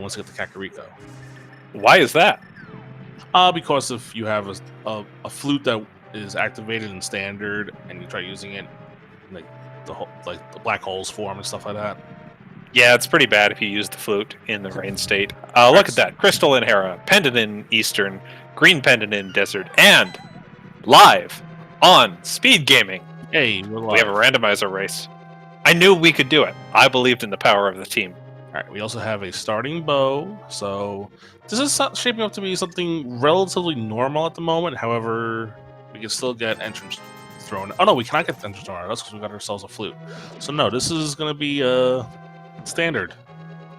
once you get the Kakariko. Why is that? Because if you have a flute that is activated in standard and you try using it, like the black holes form and stuff like that. Yeah, it's pretty bad if you use the flute in the rain state. Look at that. Crystal in Hera, Pendant in Eastern, Green Pendant in Desert, and live on SpeedGaming. Hey, we're live. We have a randomizer race. I knew we could do it. I believed in the power of the team. All right, we also have a starting bow, so this is shaping up to be something relatively normal at the moment. However, we can still get entrance thrown. Oh no, we cannot get the entrance thrown. That's because we got ourselves a flute. So no, this is going to be standard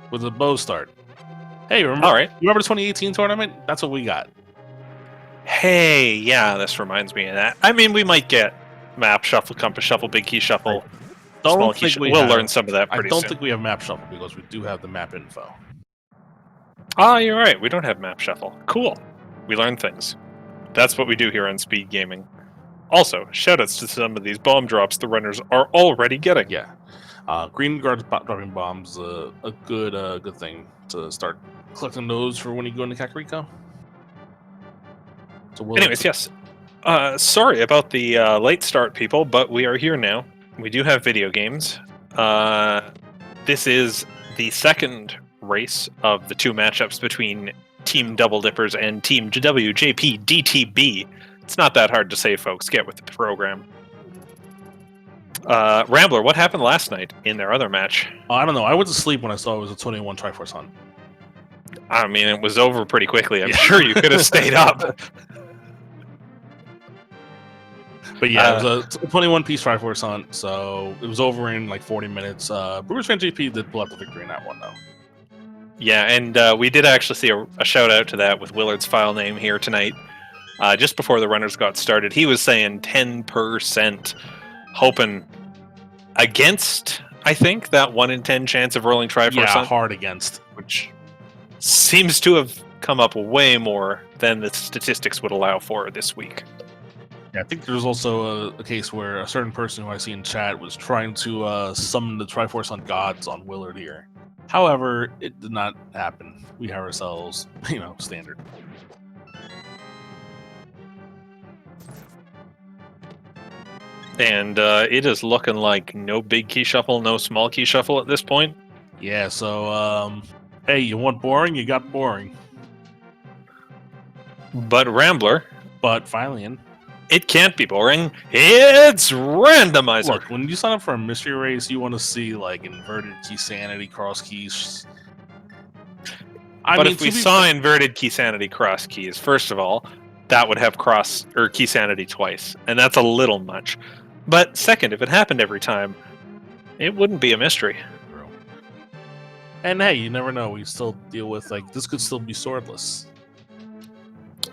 with a bow start. Hey, remember? All right. You remember the 2018 tournament? That's what we got. Hey, yeah, this reminds me of that. I mean, we might get map shuffle, compass shuffle, big key shuffle. Small key shuffle. We'll learn some of that pretty soon. I don't think we have map shuffle because we do have the map info. Ah, you're right. We don't have map shuffle. Cool. We learn things. That's what we do here on SpeedGaming. Also, shoutouts to some of these bomb drops the runners are already getting. Yeah. Green guards dropping bombs, a good thing to start collecting those for when you go into Kakariko. So anyways, yes. Sorry about the late start, people, but we are here now. We do have video games. This is the second race of the two matchups between Team Double Dippers and Team WJPDTB. It's not that hard to say, folks. Get with the program. Rambler, what happened last night in their other match? I don't know. I went to sleep when I saw it was a 21 Triforce Hunt. I mean, it was over pretty quickly. I'm sure you could have stayed up. But yeah, it was a 21-piece Triforce Hunt, so it was over in like 40 minutes. Brewers Fan GP did pull out the victory in that one, though. Yeah, and we did actually see a shout-out to that with Willard's file name here tonight. Just before the runners got started, he was saying 10%, hoping against, I think, that 1 in 10 chance of rolling Triforce Hunt. Yeah, hard against. Which seems to have come up way more than the statistics would allow for this week. Yeah, I think there's also a case where a certain person who I see in chat was trying to summon the Triforce Hunt gods on Willard here. However, it did not happen. We have ourselves, standard. And it is looking like no big key shuffle, no small key shuffle at this point. Yeah, so, hey, you want boring? You got boring. But Rambler. But finally in. It can't be boring. It's Randomizer. Look, when you sign up for a mystery race, you want to see like inverted key sanity, cross keys. But if we saw inverted key sanity, cross keys, first of all, that would have cross or key sanity twice, and that's a little much. But second, if it happened every time, it wouldn't be a mystery. And hey, you never know. We still deal with this could still be swordless.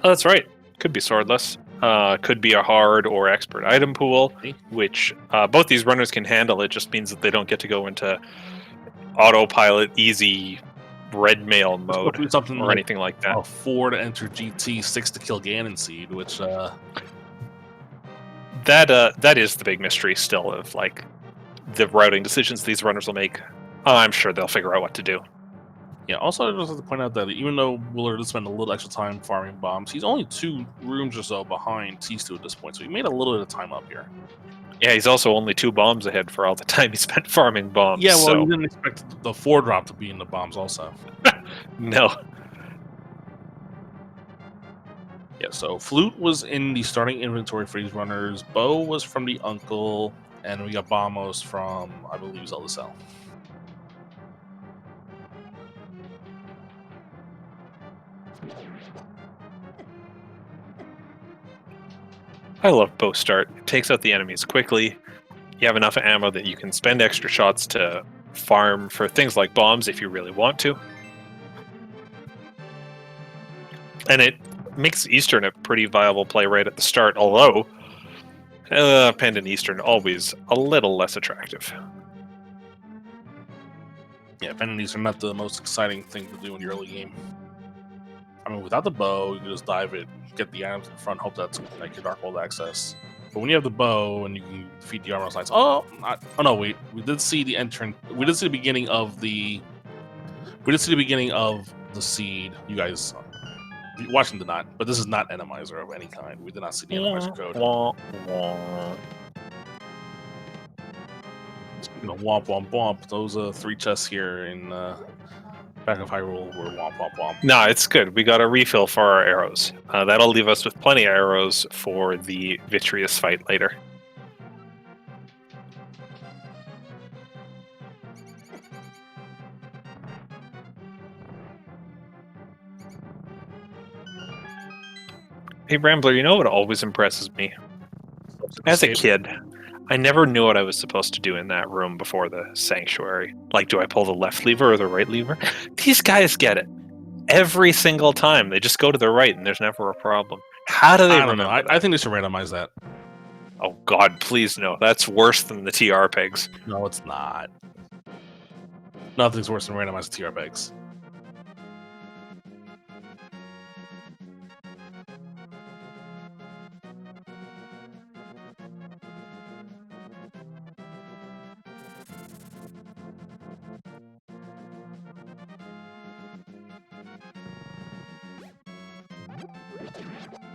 Oh, that's right. Could be swordless. Could be a hard or expert item pool, which both these runners can handle. It just means that they don't get to go into autopilot, easy red mail mode or anything like that. 4 to enter GT, 6 to kill Ganon Seed, which that is the big mystery still of the routing decisions these runners will make. I'm sure they'll figure out what to do. Yeah, also I just have to point out that even though Willard did spend a little extra time farming bombs, he's only 2 rooms or so behind tstew at this point, so he made a little bit of time up here. Yeah, he's also only 2 bombs ahead for all the time he spent farming bombs. Yeah, well, you didn't expect the 4 drop to be in the bombs also. No. Yeah, so Flute was in the starting inventory for these runners, Bow was from the Uncle, and we got Bombos from, I believe, Zelda Cell. I love bow start. It takes out the enemies quickly. You have enough ammo that you can spend extra shots to farm for things like bombs if you really want to. And it makes Eastern a pretty viable play right at the start, although Pendant Eastern always a little less attractive. Yeah, Pendant Eastern not the most exciting thing to do in the early game. I mean, without the bow, you can just dive it, get the items in front, hope that's like your Darkhold access. But when you have the bow and you can defeat the armor lines, oh no, wait, we did see the entrance. We did see the beginning of the We did see the beginning of the seed. You guys watching did not, but this is not Randomizer of any kind. We did not see the Randomizer code. Speaking of womp womp womp, those 3 chests here in back of Hyrule were womp womp womp. No, it's good. We got a refill for our arrows. That'll leave us with plenty of arrows for the Vitreous fight later. Hey, Rambler, you know what always impresses me? As a kid, I never knew what I was supposed to do in that room before the sanctuary. Like, do I pull the left lever or the right lever? These guys get it. Every single time. They just go to the right and there's never a problem. How do they remember that? I think they should randomize that. Oh, God, please no. That's worse than the TR pegs. No, it's not. Nothing's worse than randomized TR pegs.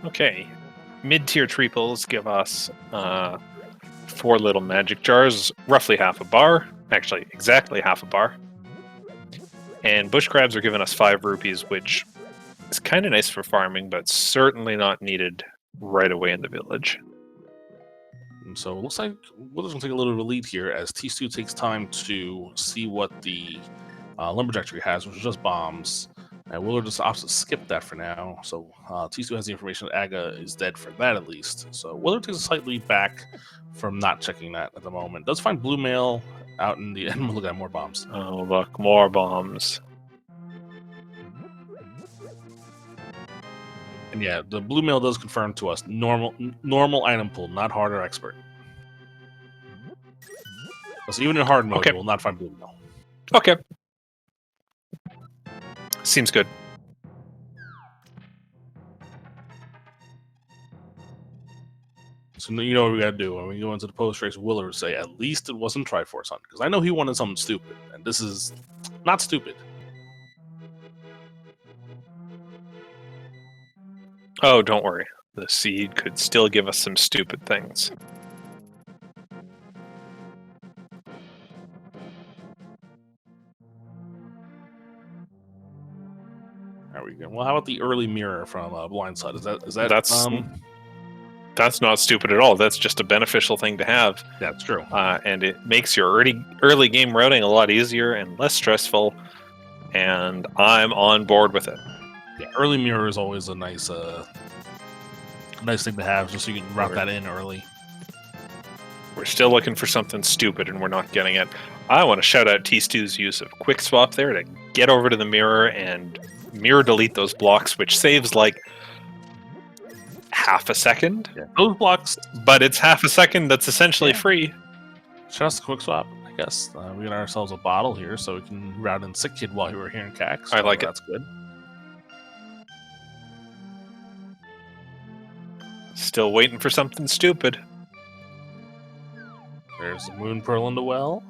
Okay. Mid-tier triples give us 4 little magic jars, roughly half a bar. Actually, exactly half a bar. And bush crabs are giving us 5 rupees, which is kind of nice for farming, but certainly not needed right away in the village. And so it looks like Willard's going to take a little bit of a lead here as tstew takes time to see what the lumberjack tree has, which is just bombs. And Willard just opts to skip that for now. So tstew has the information that Aga is dead for that at least. So Willard takes a slight lead back from not checking that at the moment. Does find blue mail out in the end. Look at more bombs. Oh, look, more bombs. And yeah, the blue mail does confirm to us normal item pool, not hard or expert. So even in hard mode, Okay. you will not find blue mail. Okay. Seems good. So you know what we got to do when we go into the post race. Willard say at least it wasn't Triforce Hunt, because I know he wanted something stupid, and this is not stupid. Oh, don't worry. The seed could still give us some stupid things. There we go. Well, how about the early mirror from Blindside? Is that That's not stupid at all. That's just a beneficial thing to have. That's true. And it makes your early game routing a lot easier and less stressful. And I'm on board with it. Yeah, early mirror is always a nice thing to have, just so you can route that in early. We're still looking for something stupid, and we're not getting it. I want to shout out tstew's use of quick swap there to get over to the mirror and mirror delete those blocks, which saves like half a second. Yeah. Those blocks, but it's half a second that's essentially free. Shout out to quick swap, I guess. We got ourselves a bottle here, so we can route in Sick Kid while we were here in CAX. I like it. That's good. Still waiting for something stupid. There's the Moon Pearl in the well.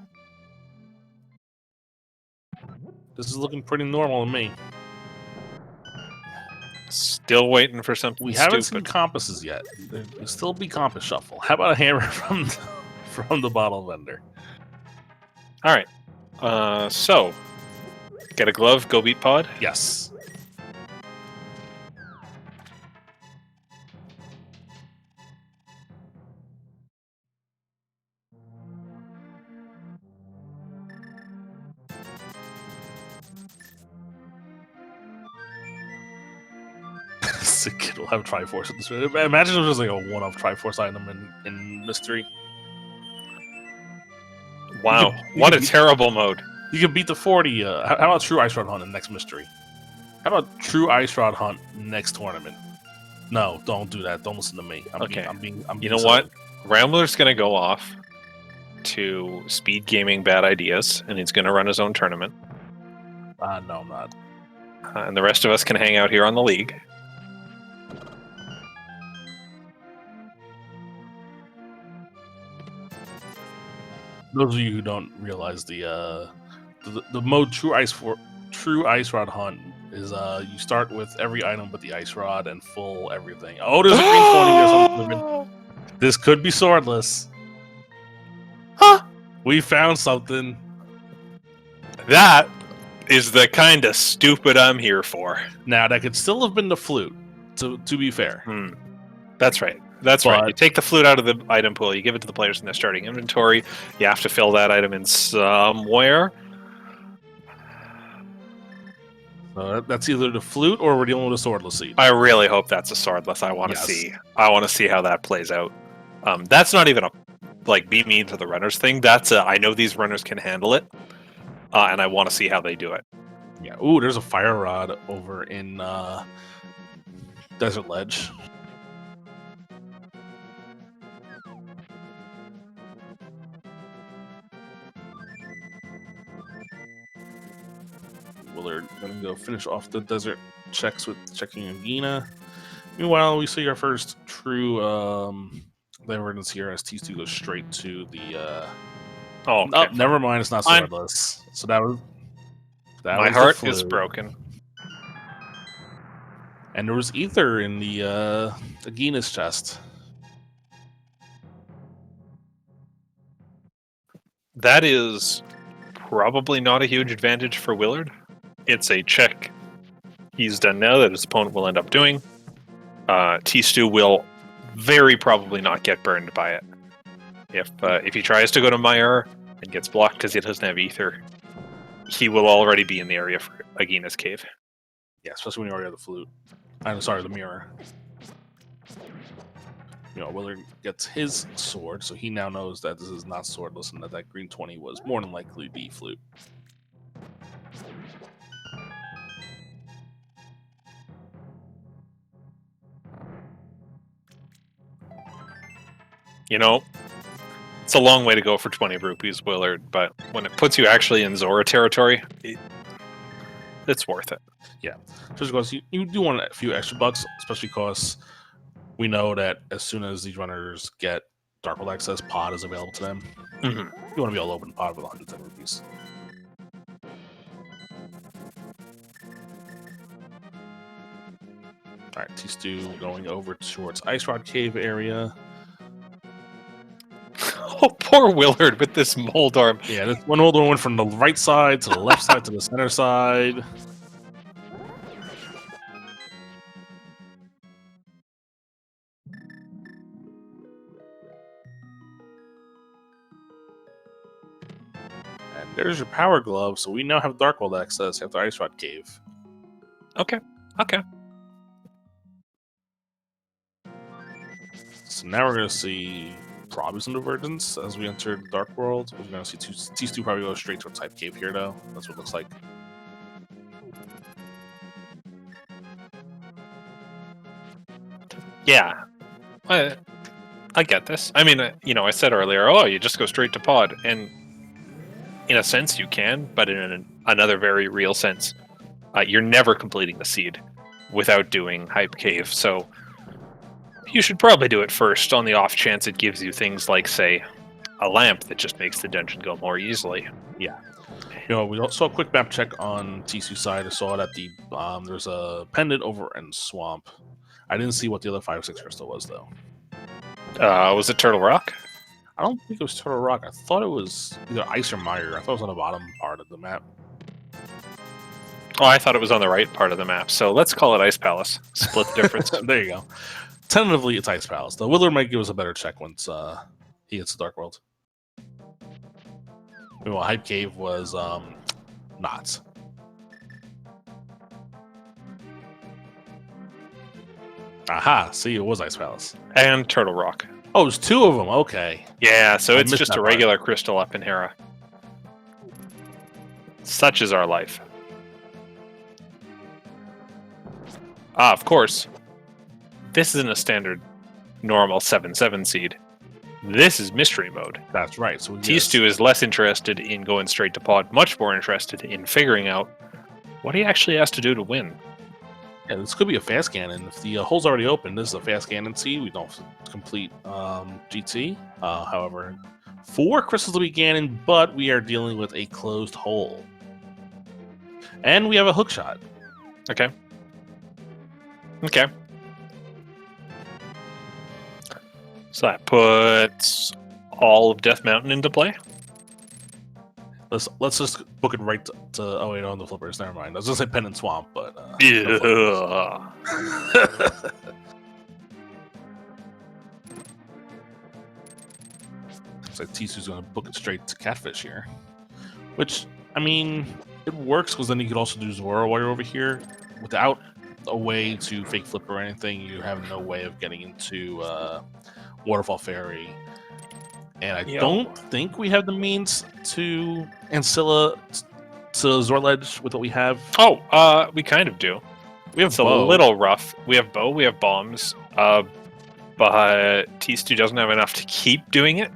This is looking pretty normal to me. Still waiting for something We stupid. haven't seen compasses yet. There'll still be compass shuffle. How about a hammer from the bottle vendor? All right. So, get a glove, go beat pod. Yes. Sick Kid will have Triforce at this rate. Imagine if it was like a one-off Triforce item in Mystery. Wow, what a terrible mode. You can beat the 40. How about True Ice Rod Hunt in next Mystery? How about True Ice Rod Hunt next tournament? No, don't do that. Don't listen to me. I'm being you know what? Rambler's going to go off to SpeedGaming Bad Ideas, and he's going to run his own tournament. No, I'm not. And the rest of us can hang out here on the league. Those of you who don't realize the mode True true ice rod hunt is you start with every item but the ice rod and full everything. Oh, there's a green 20 or something. This could be swordless. Huh? We found something. That is the kind of stupid I'm here for. Now, that could still have been the flute, to be fair. That's right. That's right. You take the flute out of the item pool, you give it to the players in their starting inventory. You have to fill that item in somewhere. That's either the flute or we're dealing with a swordless seed. I really hope that's a swordless. I want to see. I want to see how that plays out. That's not even a be mean to the runners thing. That's I know these runners can handle it, and I want to see how they do it. Yeah. Ooh, there's a fire rod over in Desert Ledge. Willard gonna go finish off the desert checks with checking Agina. Meanwhile, we see our first true evidence here as T2 goes straight to the. Oh, okay, never mind. It's not swordless. So that was. My heart is broken. And there was ether in the Agina's chest. That is probably not a huge advantage for Willard. It's a check he's done now that his opponent will end up doing. T-Stew will very probably not get burned by it. If he tries to go to Meyer and gets blocked because he doesn't have ether, he will already be in the area for Agina's cave. Yeah, especially when you already have the flute. I'm sorry, the mirror. Willard gets his sword, so he now knows that this is not swordless and that green 20 was more than likely the flute. It's a long way to go for 20 rupees, Willard, but when it puts you actually in Zora territory, it's worth it. Yeah, just because you do want a few extra bucks, especially because we know that as soon as these runners get Dark World access, pod is available to them. You want to be able to open pod with 110 rupees. Alright, T-Stew going over towards Ice Rod Cave area. Oh, poor Willard with this mold arm. Yeah, this one mold arm went from the right side to the left side to the center side. And there's your power glove, so we now have Dark World access after Ice Rod Cave. Okay. So now we're going to see probably some divergence as we enter the Dark World. We're going to see T-Stew probably go straight to a type cave here, though. That's what it looks like. Yeah. I get this. I mean, I said earlier, you just go straight to pod. And in a sense, you can, but in another very real sense, you're never completing the seed without doing Hype Cave. So you should probably do it first on the off chance it gives you things like, say, a lamp that just makes the dungeon go more easily. Yeah. We saw a quick map check on T-Stew's side. I saw that there's a pendant over in Swamp. I didn't see what the other 5-6 crystal was, though. Was it Turtle Rock? I don't think it was Turtle Rock. I thought it was either Ice or Mire. I thought it was on the bottom part of the map. Oh, I thought it was on the right part of the map. So let's call it Ice Palace. Split the difference. There you go. Tentatively, it's Ice Palace. The Willard might give us a better check once he hits the Dark World. Well, Hype Cave was Knots. Aha, see, it was Ice Palace. And Turtle Rock. Oh, there's two of them, okay. Yeah, so it's just a regular part. crystal up in Hera. Such is our life. Of course. This isn't a standard normal 7/7 seed. This is mystery mode. That's right. So T-Stew is less interested in going straight to pod, much more interested in figuring out what he actually has to do to win. Yeah, this could be a fast cannon. If the hole's already open, this is a fast cannon seed. We don't complete GT. However, 4 crystals to be cannon, but we are dealing with a closed hole. And we have a hook shot. Okay. Okay. So that puts all of Death Mountain into play. Let's just book it right to oh wait, on the flippers. Never mind. I was gonna say Pen and Swamp, but Yeah. Looks like Tisu's gonna book it straight to Catfish here, which I mean it works because then you could also do Zora while you're over here without a way to fake flip or anything. You have no way of getting into Waterfall Ferry. And I don't think we have the means to Ancilla to Zorledge with what we have. Oh, we kind of do. We have It's bow. a little rough. We have bow, we have bombs, but T-Stew doesn't have enough to keep doing it.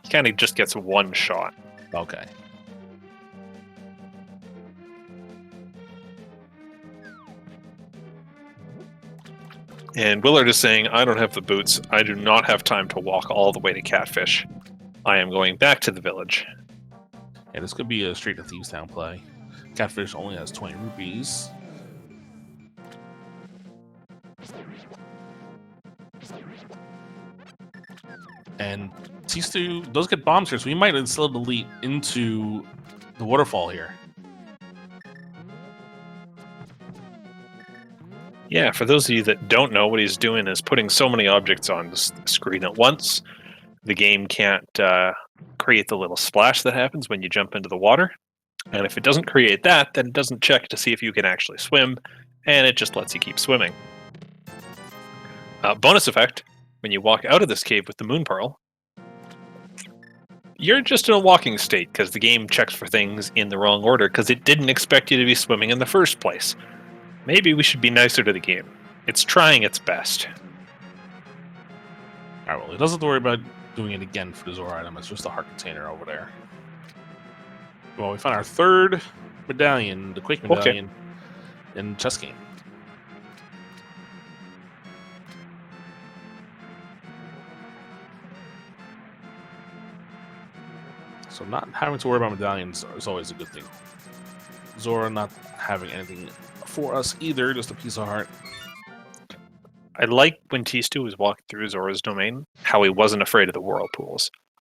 He kind of just gets one shot. Okay. And Willard is saying, I don't have the boots. I do not have time to walk all the way to Catfish. I am going back to the village. Yeah, this could be a straight to Thieves Town play. Catfish only has 20 rupees. And T-Stew does get bombs here, so we might instill delete into the waterfall here. Yeah, for those of you that don't know, what he's doing is putting so many objects on the screen at once. The game can't create the little splash that happens when you jump into the water. And if it doesn't create that, then it doesn't check to see if you can actually swim, and it just lets you keep swimming. Bonus effect, when you walk out of this cave with the Moon Pearl, you're just in a walking state because the game checks for things in the wrong order because it didn't expect you to be swimming in the first place. Maybe we should be nicer to the game. It's trying its best. Alright, well, it doesn't have to worry about doing it again for the Zora item. It's just a heart container over there. Well, we found our third medallion, the Quake medallion, in chess game. So not having to worry about medallions is always a good thing. Zora not having anything for us either, just a piece of heart. I like when T-Stew was walking through Zora's domain, how he wasn't afraid of the whirlpools.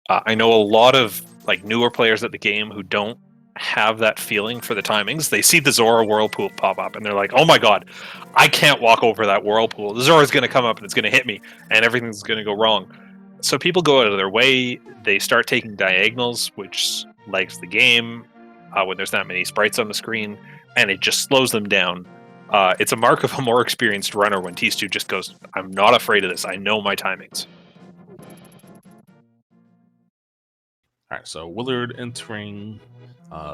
I know a lot of newer players at the game who don't have that feeling for the timings. They see the Zora whirlpool pop up and they're like, oh my god, I can't walk over that whirlpool. The Zora's going to come up and it's going to hit me and everything's going to go wrong. So people go out of their way, they start taking diagonals, which lags the game when there's that many sprites on the screen, and it just slows them down. It's a mark of a more experienced runner when T-Stew just goes, I'm not afraid of this, I know my timings. Alright, so Willard entering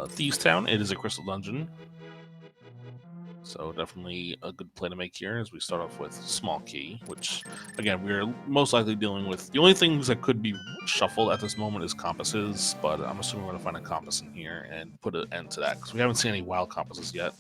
Thieves Town. It is a crystal dungeon. So definitely a good play to make here as we start off with small key, which again we're most likely dealing with. The only things that could be shuffled at this moment is compasses, but I'm assuming we're going to find a compass in here and put an end to that because we haven't seen any wild compasses yet.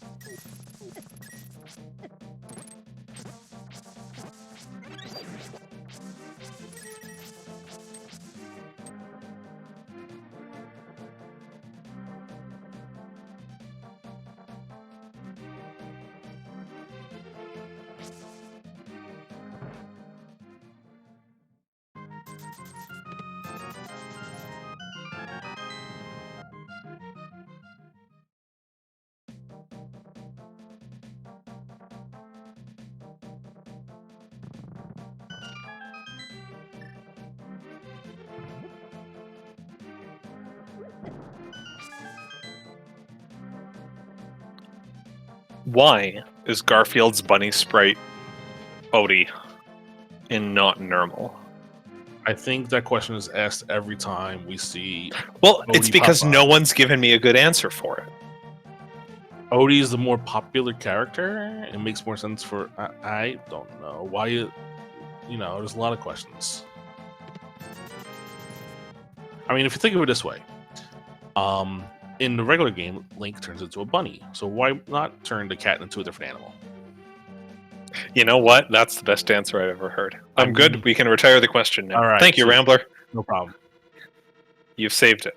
Why is Garfield's bunny sprite Odie and not normal? I think that question is asked every time we see. Well, Odie it's because pop up. no one's given me a good answer for it. Odie is the more popular character. It makes more sense for. I don't know why you know. There's a lot of questions. I mean, if you think of it this way, in the regular game, Link turns into a bunny. So why not turn the cat into a different animal? You know what? That's the best answer I've ever heard. I'm good. We can retire the question now. All right, Thank you, so- Rambler. No problem. You've saved it.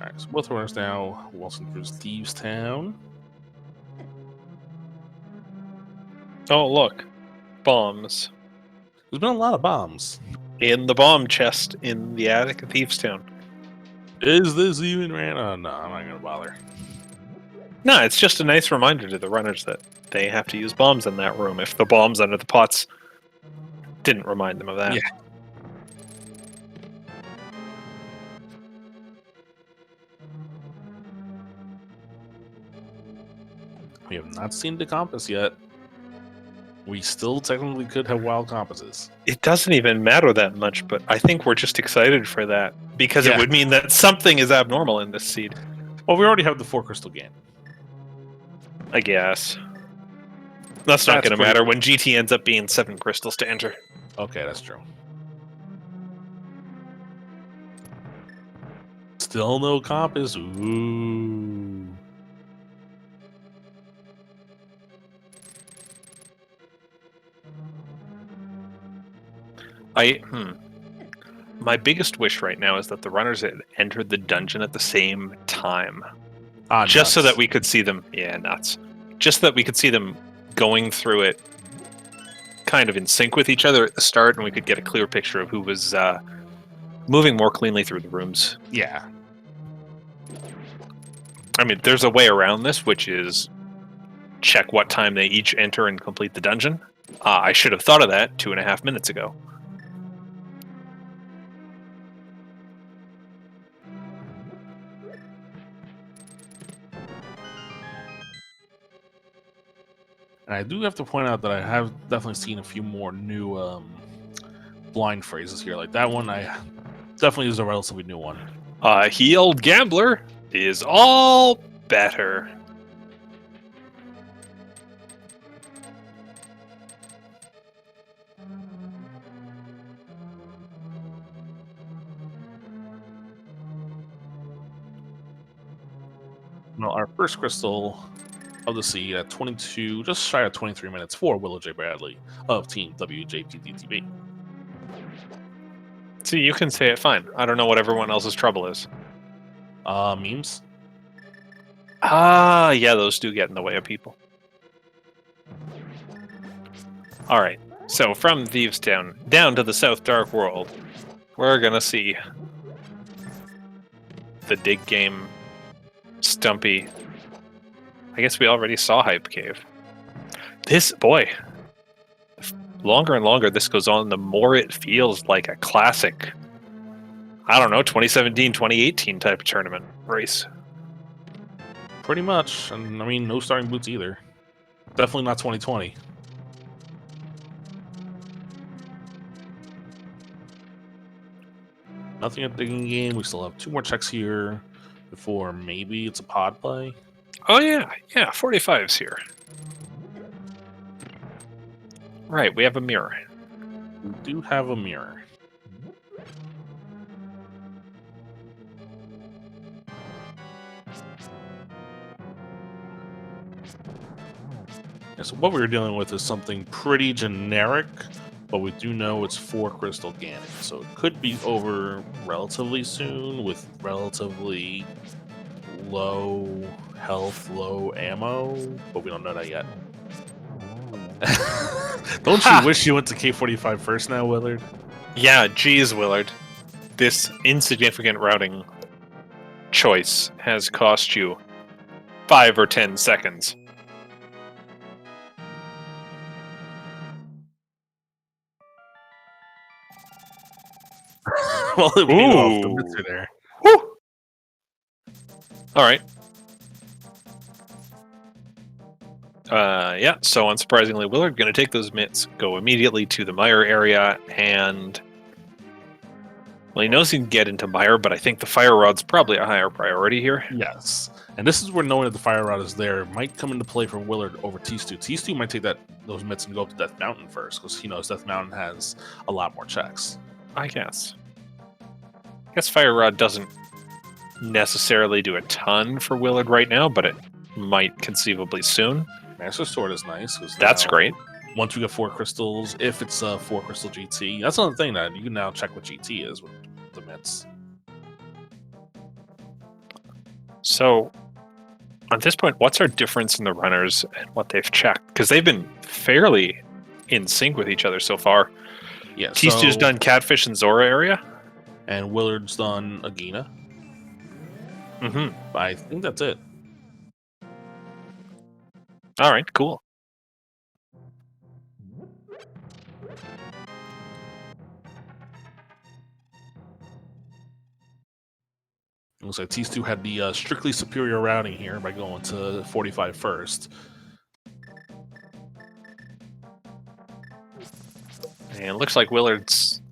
Alright, so both runners now. Wilson through Thieves Town. Oh, look. Bombs. There's been a lot of bombs. In the bomb chest in the attic of Thieves Town. Is this even random? Oh, no, I'm not going to bother. No, it's just a nice reminder to the runners that they have to use bombs in that room if the bombs under the pots didn't remind them of that. Yeah. We have not seen the compass yet. We still technically could have wild compasses. It doesn't even matter that much, but I think we're just excited for that because Yeah. it would mean that something is abnormal in this seed. Well, we already have the 4 crystal game. I guess. That's not That's going to pretty matter cool. when GT ends up being 7 crystals to enter. Okay, that's true. Still no compass. Ooh. My biggest wish right now is that the runners had entered the dungeon at the same time. Ah, Just so nuts. that we could see them. Yeah, nuts. Just so that we could see them going through it kind of in sync with each other at the start, and we could get a clear picture of who was moving more cleanly through the rooms. Yeah. I mean, there's a way around this, which is check what time they each enter and complete the dungeon. I should have thought of that 2.5 minutes ago. And I do have to point out that I have definitely seen a few more new blind phrases here. Like that one, I definitely is a relatively new one. He old gambler is all better. Well, our first crystal of the seed at 22, just shy of 23 minutes for WillardJBradley of Team WJPDTV. See, you can say it fine. I don't know what everyone else's trouble is. Memes? Yeah, those do get in the way of people. Alright, so from Thieves Town down to the South Dark World, we're gonna see the dig game, Stumpy. I guess we already saw Hype Cave. This, boy, the longer and longer this goes on, the more it feels like a classic, I don't know, 2017, 2018 type of tournament race. Pretty much. And I mean, no starting boots either. Definitely not 2020. Nothing at digging game. We still have 2 more checks here before maybe it's a pod play. Oh yeah, 45's here. Right, we have a mirror. We do have a mirror. Yeah, so what we're dealing with is something pretty generic, but we do know it's 4 crystal Ganon, so it could be over relatively soon with relatively low health, low ammo, but we don't know that yet. Don't you wish you went to K45 first now, Willard? Yeah, geez, Willard. This insignificant routing choice has cost you 5 or 10 seconds. Well, it beat off the Ooh. mixer there. Woo! Alright. Yeah, so unsurprisingly, Willard going to take those mitts, go immediately to the mire area, and... Well, he knows he can get into mire, but I think the fire rod's probably a higher priority here. Yes. And this is where knowing that the fire rod is there might come into play for Willard over tstew. tstew might take those mitts and go up to Death Mountain first, because he knows Death Mountain has a lot more checks. I guess. I guess fire rod doesn't necessarily do a ton for Willard right now, but it might conceivably soon. Master Sword is nice. That's great. Once we get 4 crystals, if it's a 4 crystal GT, that's another thing that you can now check what GT is with the mitts. So, at this point, what's our difference in the runners and what they've checked? Because they've been fairly in sync with each other so far. Yeah, Tstew's done Catfish and Zora area. and Willard's done Agina. Mm-hmm. I think that's it. All right, cool. It looks like tstew had the strictly superior routing here by going to 45 first. And it looks like Willard's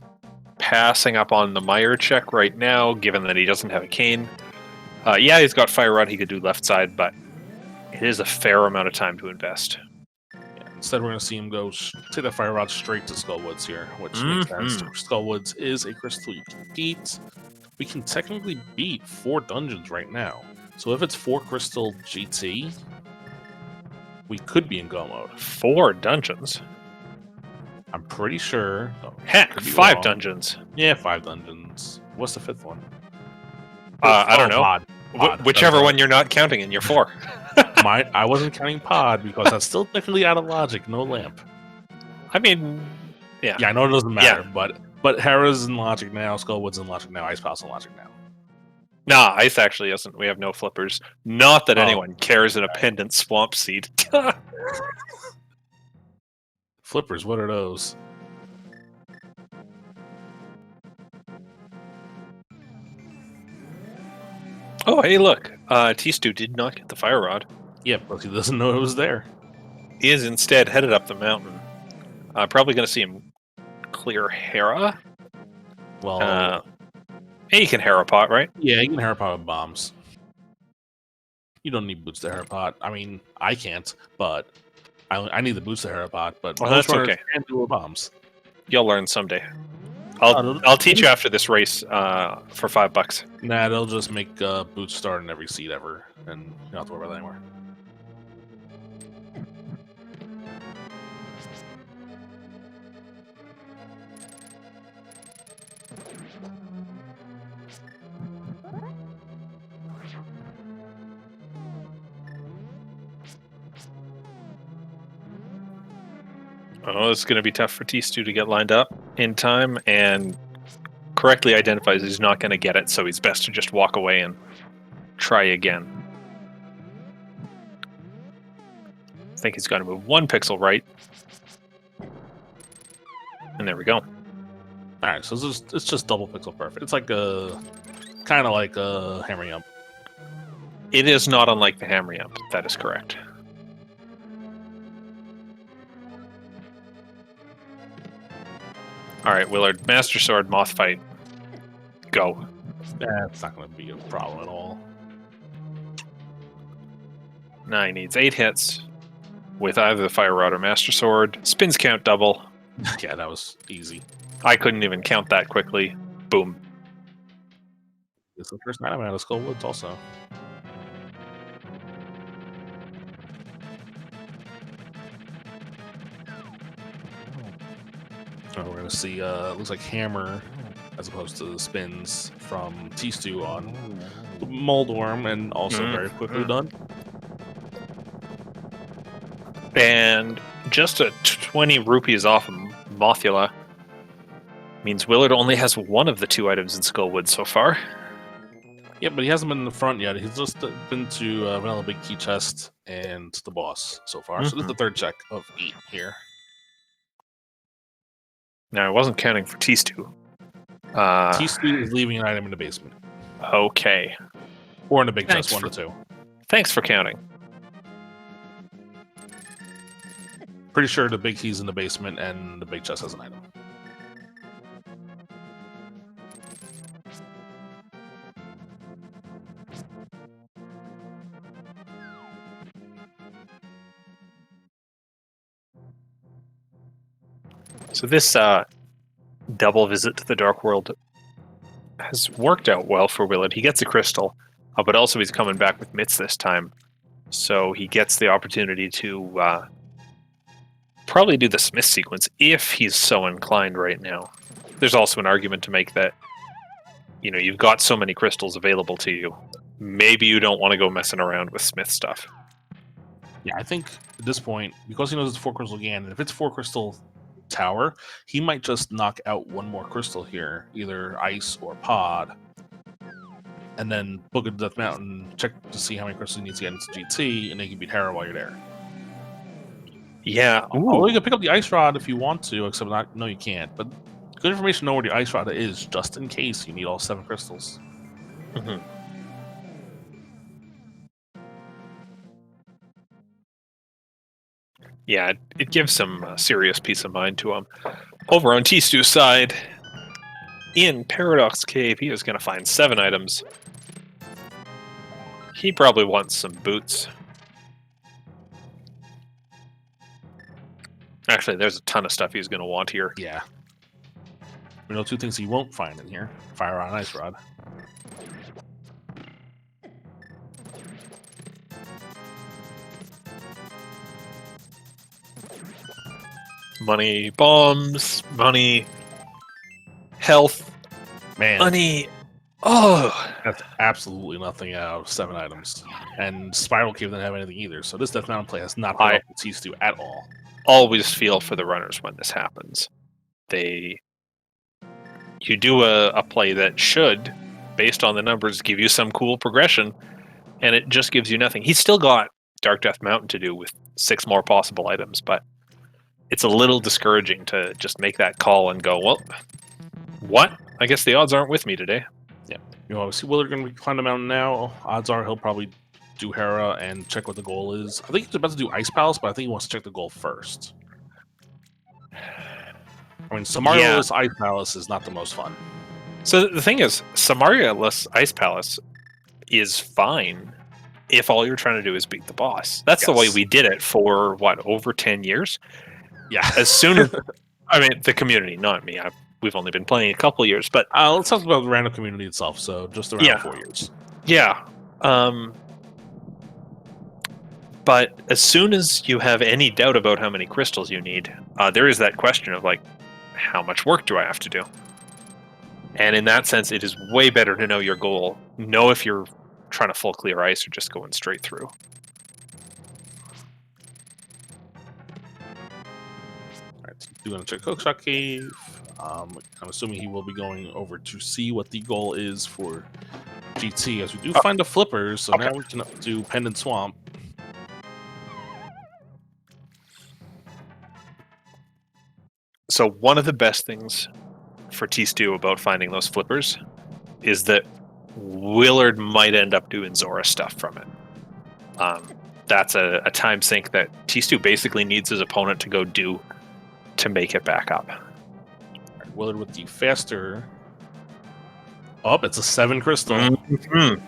passing up on the Meyer check right now, given that he doesn't have a cane. Yeah, he's got Fire Rod, he could do left side, but it is a fair amount of time to invest. Yeah, instead, we're going to see him go take the Fire Rod straight to Skullwoods here, which makes sense. Skullwoods is a crystal you can beat. We can technically beat 4 dungeons right now. So if it's 4 crystal GT, we could be in go mode. 4 dungeons? I'm pretty sure. Oh, Heck, 5 dungeons. Yeah, 5 dungeons. What's the 5th one? I don't know. Pod. Whichever one you're not counting in, you're 4. I wasn't counting pod because that's still technically out of logic. No lamp. I mean, yeah. Yeah, I know it doesn't matter, but Hera's in logic now, Skullwood's in logic now, Ice Path's in logic now. Nah, Ice actually isn't. We have no flippers. Not that anyone cares in a pendant swamp seed. Flippers, what are those? Oh, hey, look. Tstew did not get the Fire Rod. Yeah, but he doesn't know it was there. He is instead headed up the mountain. Probably going to see him clear Hera. Well, he can Hera pot, right? Yeah, you can Hera pot with bombs. You don't need boots to Hera pot. I mean, I can't, but I need the boots to Hera pot. But that's okay. Can't do with bombs. You'll learn someday. I'll teach you after this race for $5. Nah, they'll just make boots start in every seed ever, and you don't have to worry about that anymore. Oh, it's going to be tough for tstew to get lined up in time and correctly identifies he's not going to get it, so he's best to just walk away and try again. I think he's going to move 1 pixel right. And there we go. All right, so it's just double pixel perfect. It's like kind of like a hammer yump. It is not unlike the hammer yump. That is correct. All right, Willard, Master Sword, Moth Fight. Go. That's not going to be a problem at all. Now he needs 8 hits with either the Fire Rod or Master Sword. Spins count double. Yeah, that was easy. I couldn't even count that quickly. Boom. It's the first item out of Skullwoods also. So we're going to see, looks like Hammer, as opposed to the spins from tstew on Moldworm, and also very quickly done. And just a 20 rupees off of Mothula means Willard only has 1 of the 2 items in Skullwood so far. Yeah, but he hasn't been in the front yet. He's just been to Vanilla Big Key Chest and the boss so far. So this is the 3rd check of 8 here. Now, I wasn't counting for tstew. tstew is leaving an item in the basement. Okay. Or in the big chest, 1 to 2. Thanks for counting. Pretty sure the big key's in the basement and the big chest has an item. So this double visit to the Dark World has worked out well for Willard. He gets a crystal, but also he's coming back with mitts this time. So he gets the opportunity to probably do the Smith sequence if he's so inclined right now. There's also an argument to make that, you know, you've got so many crystals available to you. maybe you don't want to go messing around with Smith stuff. Yeah, I think at this point, because he knows it's 4 crystal Ganon, if it's 4 crystal tower, he might just knock out one more crystal here, either ice or pod, and then book a Death Mountain, check to see how many crystals he needs to get into GT, and then you can beat Hera while you're there. Yeah. Although you can pick up the Ice Rod if you want to, except no, you can't. But good information to know where the Ice Rod is, just in case you need all 7 crystals. Mm-hmm. Yeah, it gives some serious peace of mind to him. Over on T-Stew's side, in Paradox Cave, he is going to find 7 items. He probably wants some boots. Actually, there's a ton of stuff he's going to want here. Yeah. We know 2 things he won't find in here. Fire Rod and Ice Rod. Money, bombs, money, health, Man, money. Oh, that's absolutely nothing out of 7 items. And Spiral Cave didn't have anything either, so this Death Mountain play has not been up with T-Stew at all. Always feel for the runners when this happens. You do a play that should, based on the numbers, give you some cool progression, and it just gives you nothing. He's still got Dark Death Mountain to do with 6 more possible items, but it's a little discouraging to just make that call and go, well, what? I guess the odds aren't with me today. Yeah. You know, see Willard going to climb the mountain now. Odds are he'll probably do Hera and check what the goal is. I think he's about to do Ice Palace, but I think he wants to check the goal first. I mean, Samaria-less Ice Palace is not the most fun. So the thing is, Samaria-less Ice Palace is fine if all you're trying to do is beat the boss. That's the way we did it for, what, over 10 years? Yeah. As soon as... I mean, the community, not me. We've only been playing a couple years, but... let's talk about the random community itself, so just around 4 years. Yeah. But as soon as you have any doubt about how many crystals you need, there is that question of, like, how much work do I have to do? And in that sense, it is way better to know your goal. Know if you're trying to full clear ice or just going straight through. Alright, so doing a check Cookshot Cave. I'm assuming he will be going over to see what the goal is for GT, as we do find the flippers, so now we can do Pendant Swamp. So one of the best things for T-Stew about finding those flippers is that Willard might end up doing Zora stuff from it. That's a time sink that T-Stew basically needs his opponent to go do to make it back up. Right, Willard with the faster. Oh, it's a 7 crystal. Mm-hmm.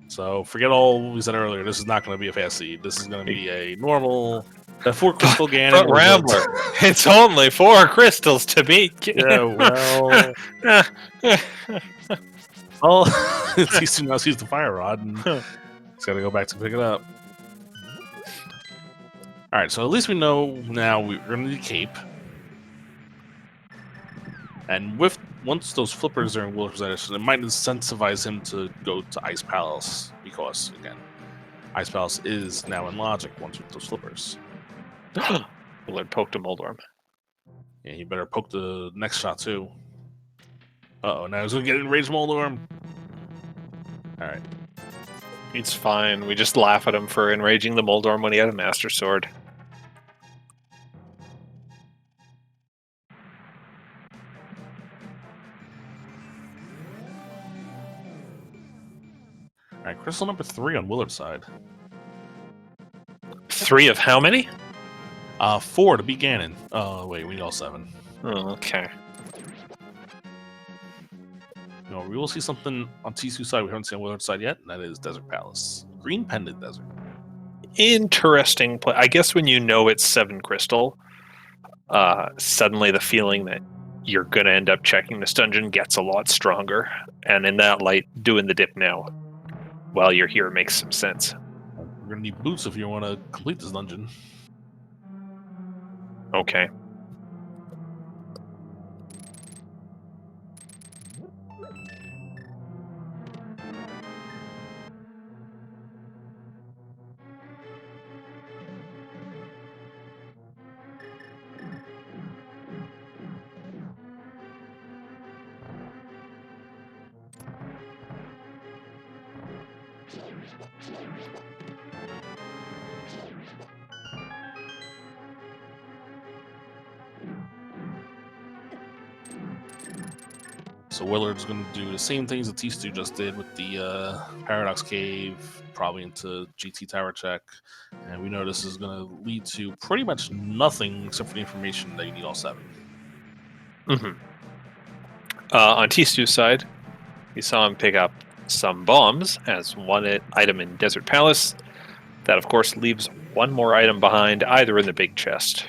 So forget all we said earlier. This is not going to be a fast seed. This is going to be a normal... The 4 crystal Ganon. But Rambler, it's only 4 crystals to beat. Yeah, well... well, T-Stew now sees the Fire Rod, and he's got to go back to pick it up. Alright, so at least we know now we're going to need Cape. And once those flippers are in Willard's possession, it might incentivize him to go to Ice Palace, because, again, Ice Palace is now in logic once with those flippers. Willard poked a Moldorm. Yeah, you better poke the next shot, too. Uh-oh, now he's going to get enraged Moldorm. Alright. It's fine. We just laugh at him for enraging the Moldorm when he had a Master Sword. Alright, crystal number 3 on Willard's side. 3 of how many? 4 to beat Ganon. Oh, wait, we need all 7. Oh, okay. You know, we will see something on T-Stew's side we haven't seen on Willard's side yet, and that is Desert Palace. Green Pendant Desert. Interesting play. I guess when you know it's 7 crystal, suddenly the feeling that you're going to end up checking this dungeon gets a lot stronger. And in that light, doing the dip now while you're here makes some sense. We're going to need boots if you want to complete this dungeon. Okay. So Willard's going to do the same things that tstew just did with the Paradox Cave, probably into GT Tower check. And we know this is going to lead to pretty much nothing except for the information that you need all 7. Mm-hmm. On tstew's side, we saw him pick up some bombs as one item in Desert Palace. That, of course, leaves one more item behind, either in the big chest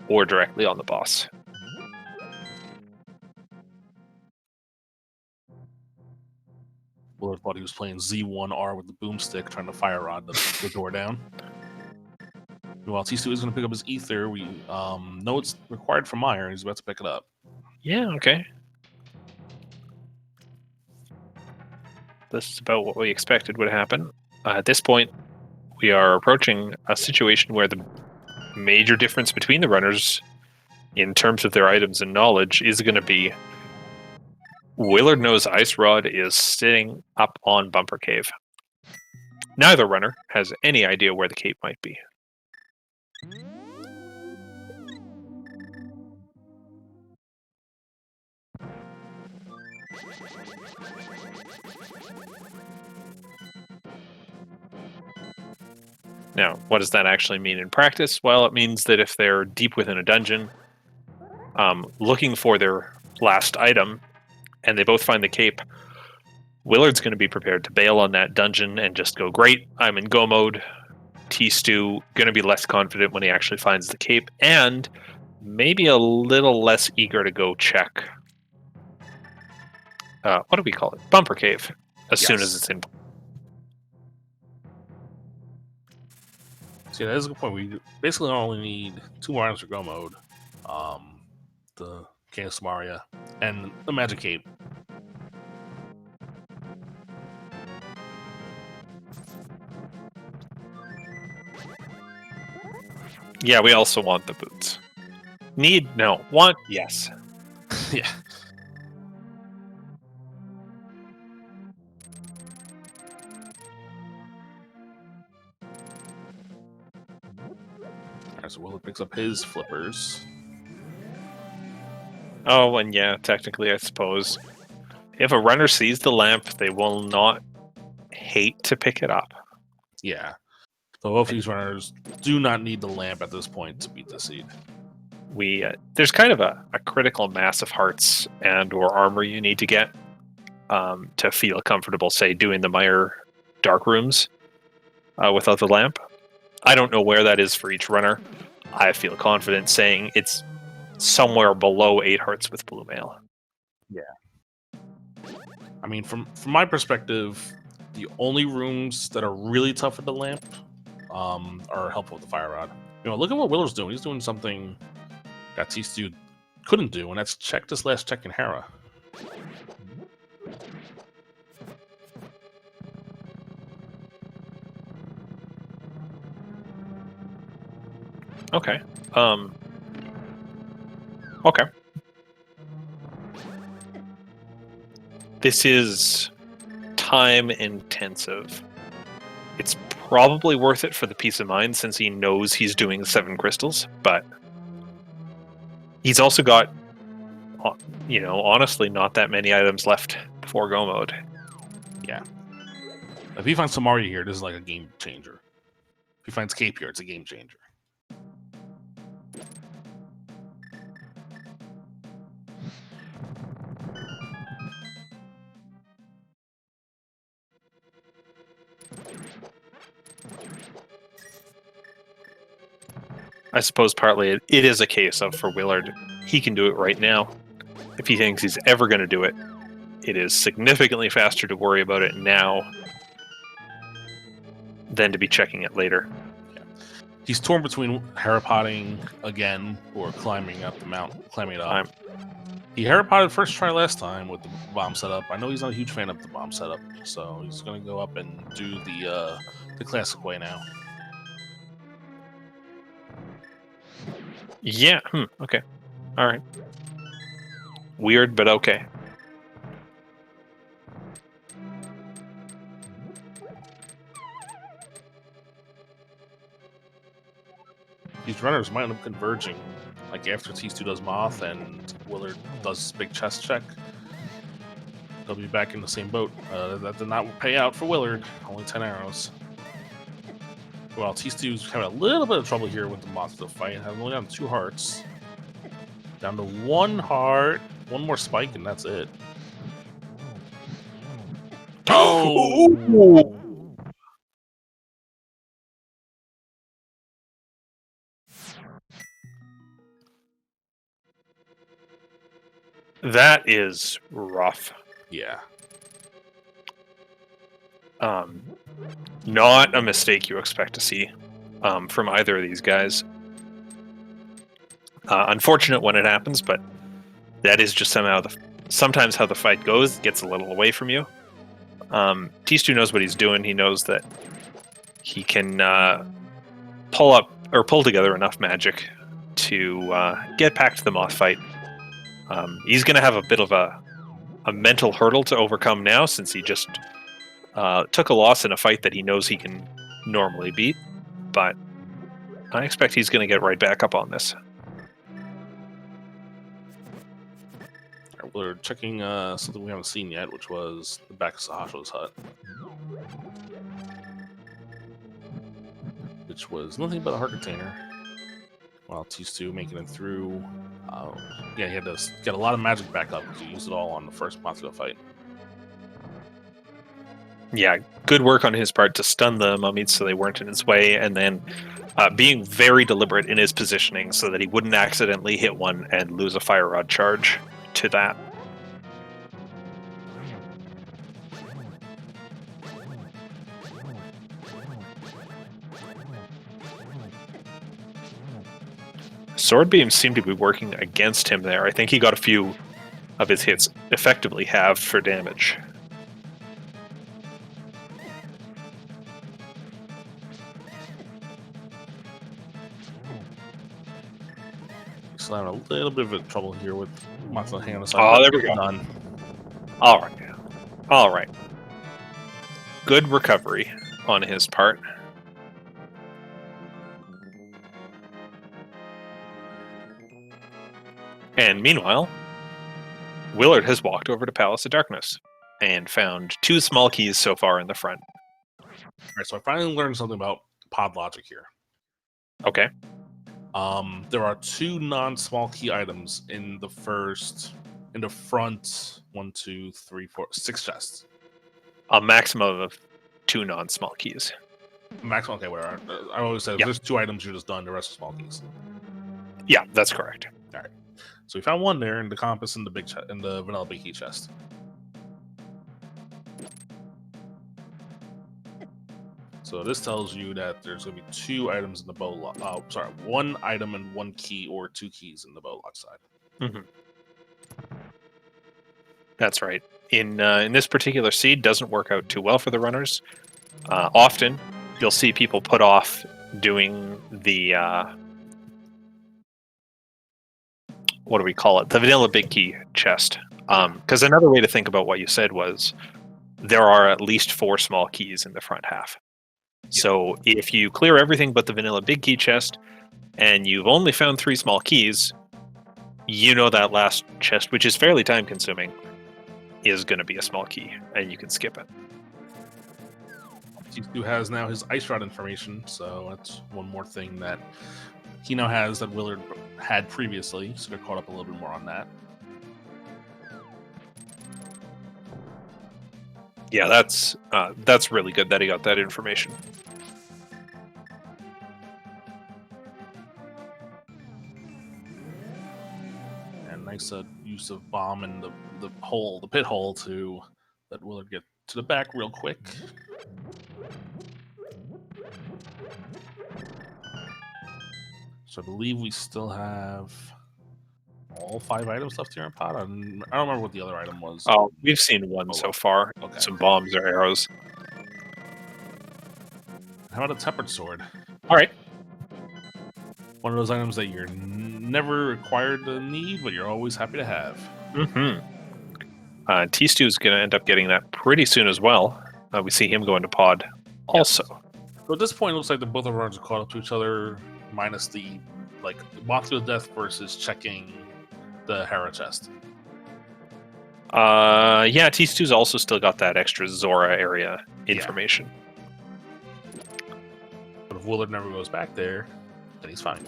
or directly on the boss. Willard thought he was playing Z1R with the boomstick, trying to fire rod the door down. While tstew is going to pick up his ether, we know it's required for Meyer, and he's about to pick it up. Yeah, okay. This is about what we expected would happen. At this point, we are approaching a situation where the major difference between the runners in terms of their items and knowledge is going to be Willard knows Ice Rod is sitting up on Bumper Cave. Neither runner has any idea where the cape might be. Now, what does that actually mean in practice? Well, it means that if they're deep within a dungeon, looking for their last item, and they both find the cape, Willard's going to be prepared to bail on that dungeon and just go, great, I'm in go mode. tstew going to be less confident when he actually finds the cape, and maybe a little less eager to go check. What do we call it? Bumper Cave, as soon as it's in. See, that is a good point. We basically only need 2 more items for go mode. The Canis Maria and the Magic Cape. Yeah, we also want the boots. Need? No. Want? Yes. Yeah. Alright, so Willard picks up his flippers. Oh, and yeah, technically, I suppose, if a runner sees the lamp, they will not hate to pick it up. Yeah. So both these runners do not need the lamp at this point to beat the seed. There's kind of a critical mass of hearts and or armor you need to get to feel comfortable, say, doing the Meyer dark rooms without the lamp. I don't know where that is for each runner. I feel confident saying it's somewhere below 8 hearts with blue mail. Yeah. I mean, from my perspective, the only rooms that are really tough with the lamp are helpful with the fire rod. Look at what Willard's doing. He's doing something that tstew couldn't do, and that's check this last check in Hera. Okay. Okay. This is time intensive. It's probably worth it for the peace of mind since he knows he's doing 7 crystals, but he's also got, honestly, not that many items left before go mode. Yeah. If he finds Samaria here, this is like a game changer. If he finds Cape here, it's a game changer. I suppose partly it is a case of, for Willard, he can do it right now. If he thinks he's ever going to do it, it is significantly faster to worry about it now than to be checking it later. Yeah. He's torn between Herapotting again or climbing up the mountain, climbing it up. He Herapotted first try last time with the bomb setup. I know he's not a huge fan of the bomb setup, so he's going to go up and do the classic way now. Yeah. Okay. All right. Weird, but okay. these runners might end up converging. Like after tstew does Moth and Willard does big chest check, they'll be back in the same boat. That did not pay out for Willard. Only 10 arrows. Well, tstew's having a little bit of trouble here with the Moth to fight. Having only down 2 hearts. Down to 1 heart. 1 more spike, and that's it. Oh! That is rough. Yeah. Not a mistake you expect to see from either of these guys. Unfortunate when it happens, but that is just sometimes how the fight goes. It gets a little away from you. tstew knows what he's doing. He knows that he can pull together enough magic to get back to the Moth fight. He's going to have a bit of a mental hurdle to overcome now, since he just took a loss in a fight that he knows he can normally beat. But I expect he's going to get right back up on this. We're checking something we haven't seen yet, which was the back of Sahasho's hut. Which was nothing but a heart container. While tstew making it through. Yeah, he had to get a lot of magic back up because he used it all on the first Matsuo fight. Yeah, good work on his part to stun the mummies so they weren't in his way, and then being very deliberate in his positioning so that he wouldn't accidentally hit one and lose a fire rod charge to that. Sword beams seem to be working against him there. I think he got a few of his hits effectively halved for damage. Still having a little bit of trouble here with Matsuo hanging on the side. Oh, there we go. Done. All right. All right. Good recovery on his part. And meanwhile, Willard has walked over to Palace of Darkness and found 2 small keys so far in the front. All right, so I finally learned something about pod logic here. Okay. There are 2 non-small key items in the front 1, 2, 3, 4, 6 chests. A maximum of 2 non-small keys. Maximum, okay, whatever. I always said if there's 2 items, you're just done. The rest are small keys. Yeah, that's correct. All right. So we found 1 there in the compass in the in the vanilla big key chest. So this tells you that there's going to be 2 items in the bow lock. Oh, sorry, 1 item and 1 key, or 2 keys in the bow lock side. Mm-hmm. That's right. In this particular seed, doesn't work out too well for the runners. Often, you'll see people put off doing the what do we call it? The vanilla big key chest. Because another way to think about what you said was there are at least 4 small keys in the front half. So if you clear everything but the vanilla big key chest, and you've only found 3 small keys, you know that last chest, which is fairly time consuming, is going to be a small key, and you can skip it. tstew has now his ice rod information, so that's one more thing that he now has that Willard had previously, so they're caught up a little bit more on that. Yeah, that's really good that he got that information. And nice use of bomb in the pit hole to let Willard get to the back real quick. So I believe we still have all 5 items left here in pod. I don't remember what the other item was. Oh, we've seen 1 so far. Okay. Some bombs or arrows. How about a tempered sword? All right. One of those items that you're never required to need, but you're always happy to have. Mm-hmm. tstew is going to end up getting that pretty soon as well. We see him go into pod also. So at this point, it looks like the both of our runs are caught up to each other, minus the like Monster to Death versus checking the Hera chest. Yeah, T-Stew's also still got that extra Zora area information. But if Willard never goes back there, then he's fine.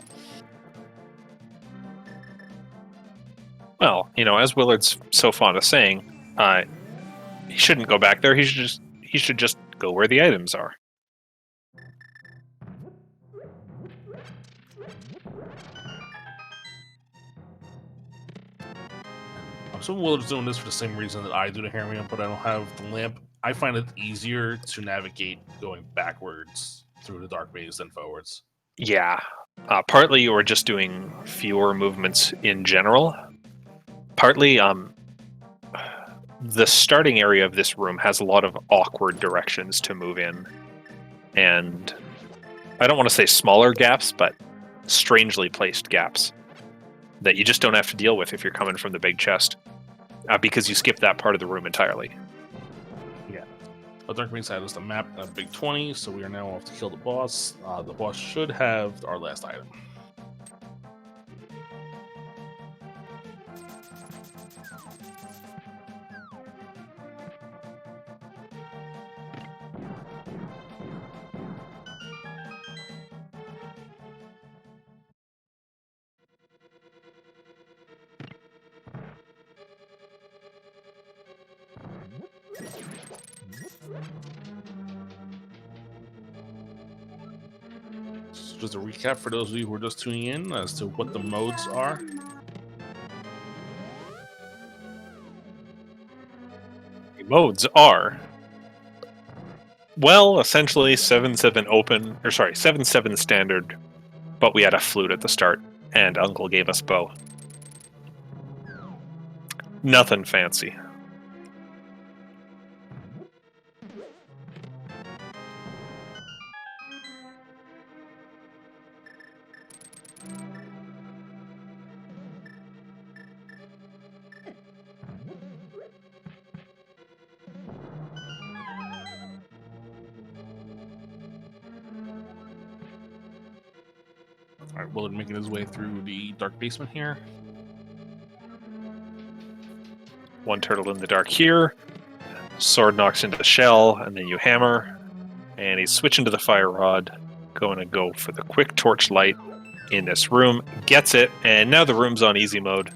Well, as Willard's so fond of saying, he shouldn't go back there. He should just go where the items are. I'm assuming Willard's doing this for the same reason that I do to Hermione, but I don't have the lamp. I find it easier to navigate going backwards through the dark maze than forwards. Yeah. Partly you were just doing fewer movements in general. Partly, the starting area of this room has a lot of awkward directions to move in. And I don't want to say smaller gaps, but strangely placed gaps that you just don't have to deal with if you're coming from the big chest. Because you skip that part of the room entirely. Yeah. But Dark Maze had us the map a big 20, so we are now off to kill the boss. The boss should have our last item. So just a recap for those of you who are just tuning in as to what the modes are. The modes are, well, essentially 7-7 open, or sorry, 7-7 standard, but we had a flute at the start, and Uncle gave us bow. Nothing fancy. All right, Willard making his way through the dark basement here. One turtle in the dark here. Sword knocks into the shell, and then you hammer. And he's switching to the fire rod. Going to go for the quick torch light in this room. Gets it, and now the room's on easy mode.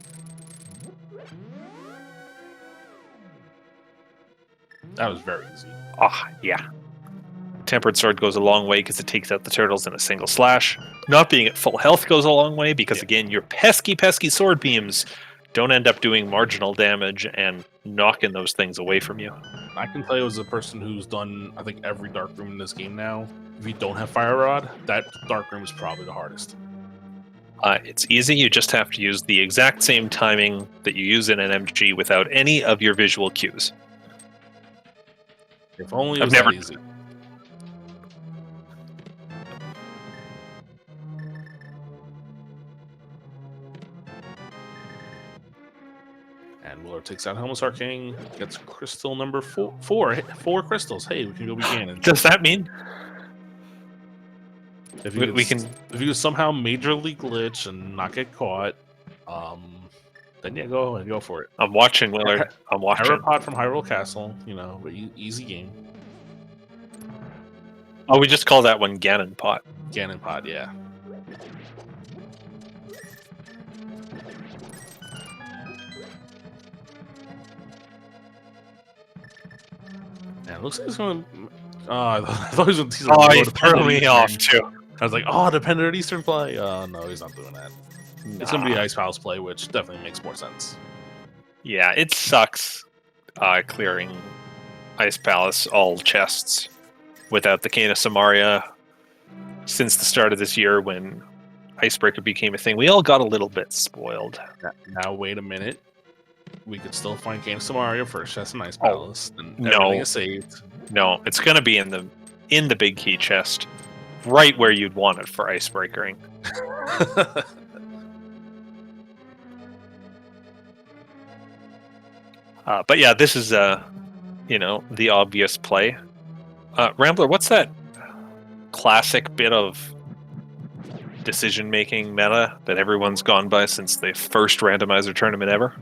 That was very easy. Yeah. Tempered Sword goes a long way because it takes out the turtles in a single slash. Not being at full health goes a long way because, again, your pesky sword beams don't end up doing marginal damage and knocking those things away from you. I can tell you as a person who's done, I think, every dark room in this game now, if you don't have Fire Rod, that dark room is probably the hardest. It's easy. You just have to use the exact same timing that you use in an MG without any of your visual cues. If only it was that easy. And Willard takes out Helmus Arcane, gets crystal number four crystals. Hey, we can go begin. Does that mean if you somehow majorly glitch and not get caught, then yeah, go and go for it. I'm watching, Willard. I'm watching. Herapod from Hyrule Castle, easy game. Oh, we just call that one Ganon Pot. Ganon Pod, yeah. Yeah, it looks like it's going to... I thought he was going to... he threw me off, too. I was like, dependent Eastern play? No, he's not doing that. Nah. It's going to be Ice Palace play, which definitely makes more sense. Yeah, it sucks clearing Ice Palace all chests without the Cane of Samaria since the start of this year when Icebreaker became a thing. We all got a little bit spoiled. Now, wait a minute. We could still find Cane of Samaria first chest in Ice Palace. And everything is saved. No, it's going to be in the big key chest, right where you'd want it for Icebreakering. But yeah, this is the obvious play. Rambler, what's that classic bit of decision-making meta that everyone's gone by since the first randomizer tournament ever?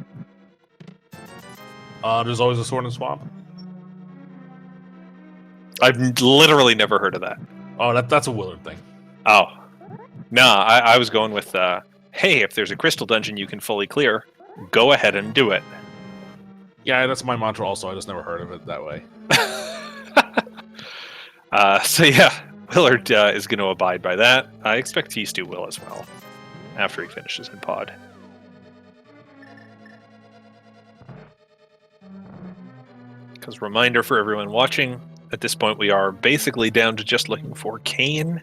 There's always a sword in the swamp. I've literally never heard of that. Oh, that's a Willard thing. Oh. Nah, I was going with, hey, if there's a crystal dungeon you can fully clear, go ahead and do it. Yeah, that's my mantra also. I just never heard of it that way. So yeah, Willard is going to abide by that. I expect tstew will as well, after he finishes in pod. Because reminder for everyone watching, at this point we are basically down to just looking for Kane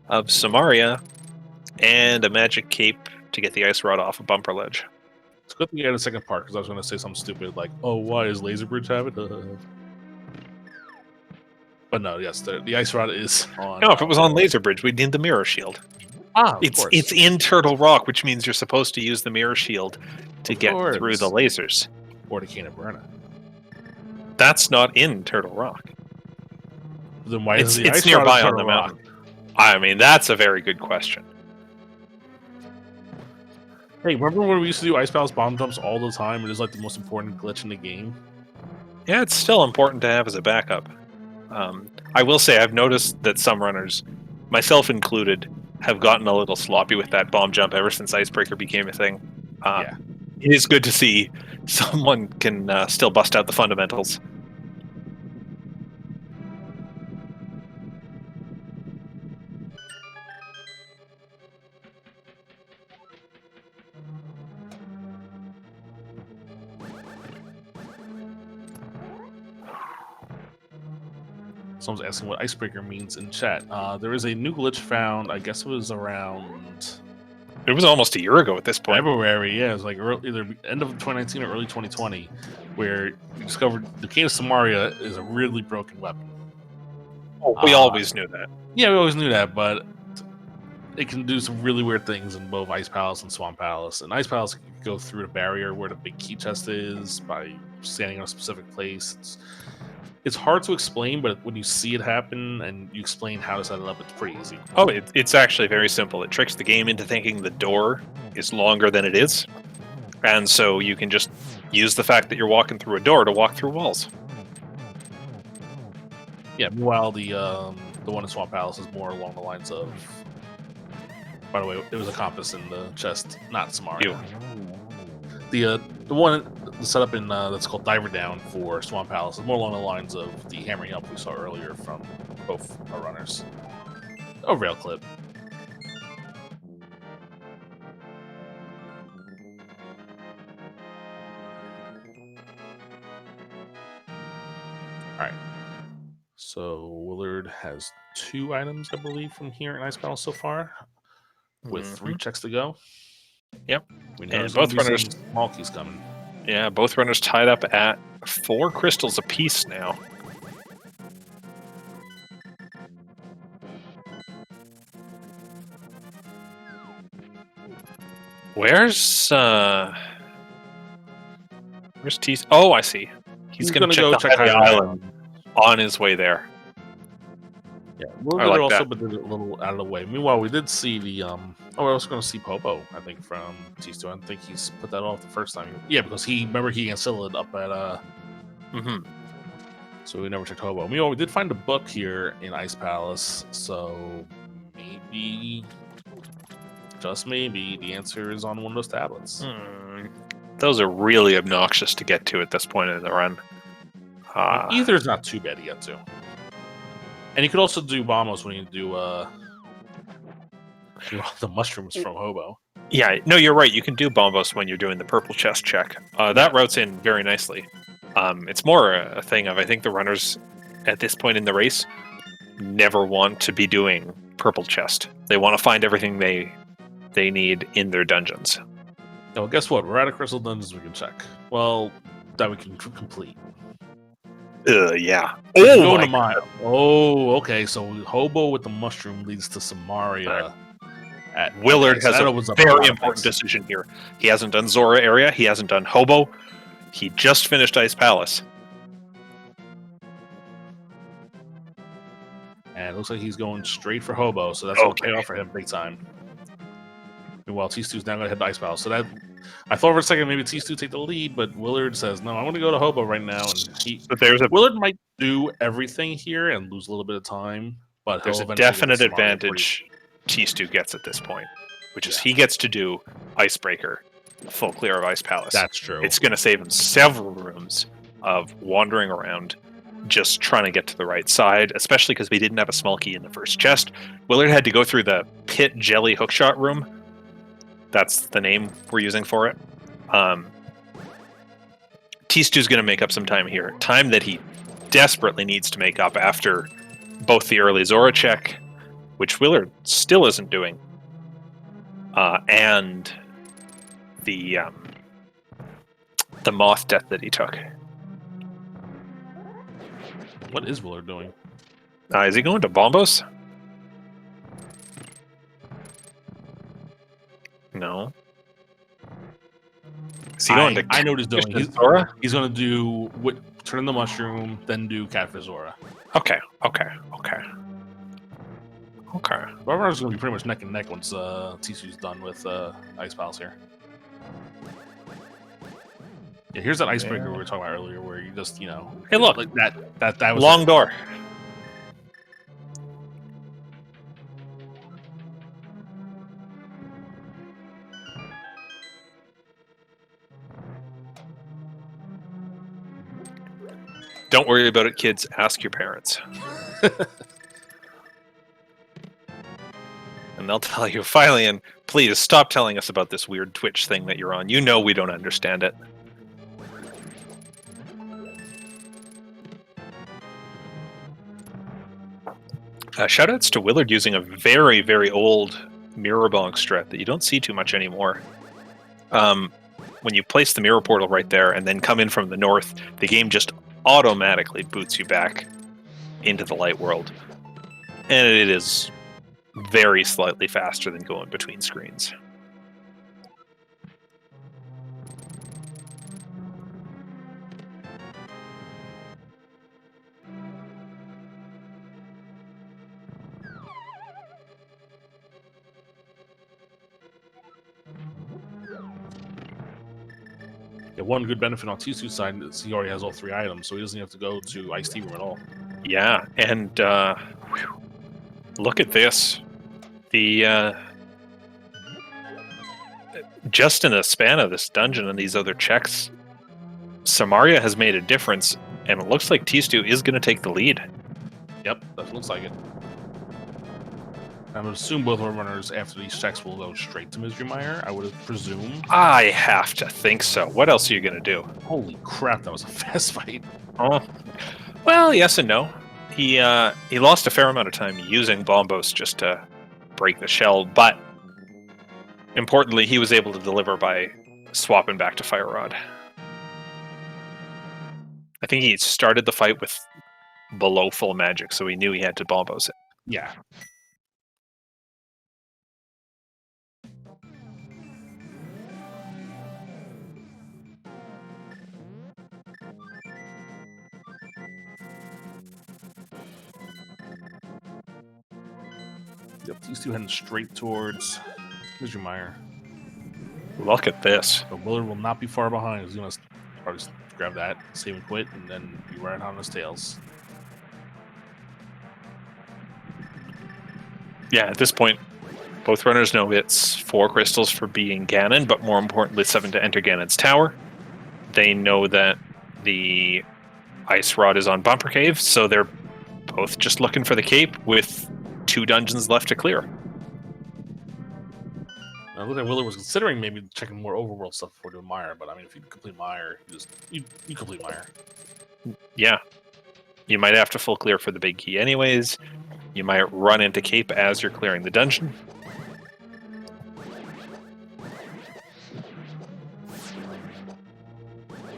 of Samaria and a magic cape to get the ice rod off a bumper ledge. It's good thing you had a second part, because I was going to say something stupid like, oh, why does Laser Bridge have it? But no, yes, the ice rod is on. No, if it was on Laser Bridge, we'd need the mirror shield. Of It's course. it's in Turtle Rock, which means you're supposed to use the mirror shield to get through the lasers. Or the Cane of Burna. That's not in Turtle Rock. Then why It's is the ice nearby rod on the Turtle Rock? mountain. I mean, that's a very good question. Hey, remember when we used to do Ice Palace bomb jumps all the time? It is like the most important glitch in the game. Yeah, it's still important to have as a backup. I will say I've noticed that some runners, myself included, have gotten a little sloppy with that bomb jump ever since Icebreaker became a thing. Yeah. It is good to see someone can still bust out the fundamentals. Someone's asking what Icebreaker means in chat. There is a new glitch found, I guess it was around It was almost a year ago at this point. February, yeah, it was like either end of 2019 or early 2020, where you discovered the Cane of Samaria is a really broken weapon. Oh, we always knew that. Yeah, we always knew that, but it can do some really weird things in both Ice Palace and Swamp Palace. And Ice Palace can go through the barrier where the big key chest is by standing on a specific place. It's hard to explain, but when you see it happen and you explain how to set it up, it's pretty easy. Oh, it's actually very simple. It tricks the game into thinking the door is longer than it is. And so you can just use the fact that you're walking through a door to walk through walls. Yeah, meanwhile, the one in Swamp Palace is more along the lines of... By the way, it was a compass in the chest, not Samaria. The one setup in that's called Diver Down for Swamp Palace is more along the lines of the hammering up we saw earlier from both our runners. A rail clip. Alright. So Willard has 2 items, I believe, from here in Ice Palace so far, with 3 checks to go. Yep. We know And both runners small keys coming. Yeah, both runners tied up at 4 crystals apiece now. Where's T? Oh, I see. He's gonna go check the High island on his way there. Yeah, we'll like also that. but did it a little out of the way. Meanwhile, we did see the we're also going to see Popo, I think, from tstew. I think he's put that off the first time. Yeah, because he canceled it up at So we never checked Hobo. Meanwhile, we did find a book here in Ice Palace, so maybe, just maybe, the answer is on one of those tablets. Those are really obnoxious to get to at this point in the run. Either's not too bad to get to. And you could also do bombos when you do the mushrooms from Hobo. Yeah, no, you're right. You can do bombos when you're doing the purple chest check. That routes in very nicely. It's more a thing of, I think the runners at this point in the race never want to be doing purple chest. They want to find everything they need in their dungeons. Oh, guess what? We're out of crystal dungeons we can check. Well, that we can complete. Yeah. Oh, my. Oh, okay. So Hobo with the mushroom leads to Samaria. Willard has a very important decision here. He hasn't done Zora area. He hasn't done Hobo. He just finished Ice Palace. And it looks like he's going straight for Hobo, so that's going to pay off for him big time. Meanwhile, T-Stew's now going to head to Ice Palace. So that I thought for a second maybe T-Stew take the lead, but Willard says, no, I'm going to go to Hobo right now. And But there's a Willard might do everything here and lose a little bit of time, but there's he'll a eventually get definite to Samaria advantage T-Stew gets at this point, which is Yeah. he gets to do Icebreaker, full clear of Ice Palace. That's true. It's going to save him several rooms of wandering around, just trying to get to the right side, especially because we didn't have a small key in the first chest. Willard had to go through the pit jelly hookshot room. That's the name we're using for it. T-Stew's going to make up some time here. Time that he desperately needs to make up after both the early Zora check, which Willard still isn't doing, and the moth death that he took. What is Willard doing? Is he going to Bombos? No. Is he going to? I know what he's doing. Zora? He's going to do turn the mushroom, then do Catfish Zora. Okay. Roadrunner's going to be pretty much neck and neck once Tisu's done with Ice Palace here. Yeah, here's that icebreaker we were talking about earlier, where you just, Hey, look, like that was long door. Don't worry about it, kids. Ask your parents. And they'll tell you, finally, and please stop telling us about this weird Twitch thing that you're on. You know we don't understand it. Shoutouts to Willard using a very, very old mirror bonk strat that you don't see too much anymore. When you place the mirror portal right there and then come in from the north, the game just automatically boots you back into the light world. And it is very slightly faster than going between screens. Yeah, one good benefit on Tisu's side is he already has all 3 items, so he doesn't have to go to Ice Tea Room at all. Yeah, and look at this. The just in a span of this dungeon and these other checks, Samaria has made a difference, and it looks like T-Stew is going to take the lead. Yep, that looks like it. I would assume both our runners after these checks will go straight to Mystery Mire. I would presume. I have to think so. What else are you going to do? Holy crap, that was a fast fight. Oh, well, yes and no. He lost a fair amount of time using Bombos just to break the shell, but importantly, he was able to deliver by swapping back to Fire Rod. I think he started the fight with below full magic, so he knew he had to Bombos it. Yeah. Yep, these two heading straight towards Mystery Mire. Look at this. But Willard will not be far behind. He's going to probably just grab that, save and quit, and then be right on his tails. Yeah, at this point, both runners know it's 4 crystals for being Ganon, but more importantly, 7 to enter Ganon's tower. They know that the Ice Rod is on Bumper Cave, so they're both just looking for the cape with 2 dungeons left to clear. I looked at Willard was considering maybe checking more overworld stuff before doing Mire, but I mean, if you complete Mire, you complete Mire. Yeah. You might have to full clear for the big key anyways. You might run into cape as you're clearing the dungeon.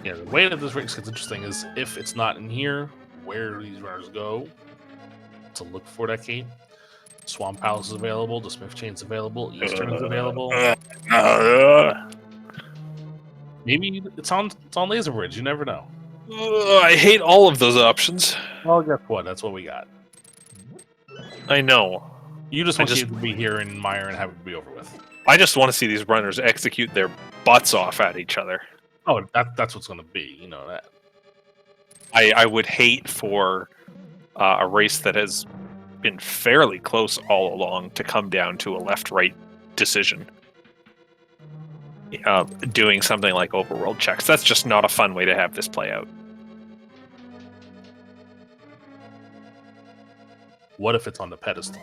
Yeah, the way that this race gets interesting is if it's not in here, where do these runners go to look for that cape? Swamp Palace is available, the Smith Chain's available, Eastern is available. Maybe it's on Laser Bridge, you never know. I hate all of those options. Well, guess what? That's what we got. I know. You just want to be here in Mire and have it be over with. I just want to see these runners execute their butts off at each other. Oh, that's what's going to be. You know that. I would hate for a race that has been fairly close all along to come down to a left-right decision. Doing something like overworld checks. That's just not a fun way to have this play out. What if it's on the pedestal?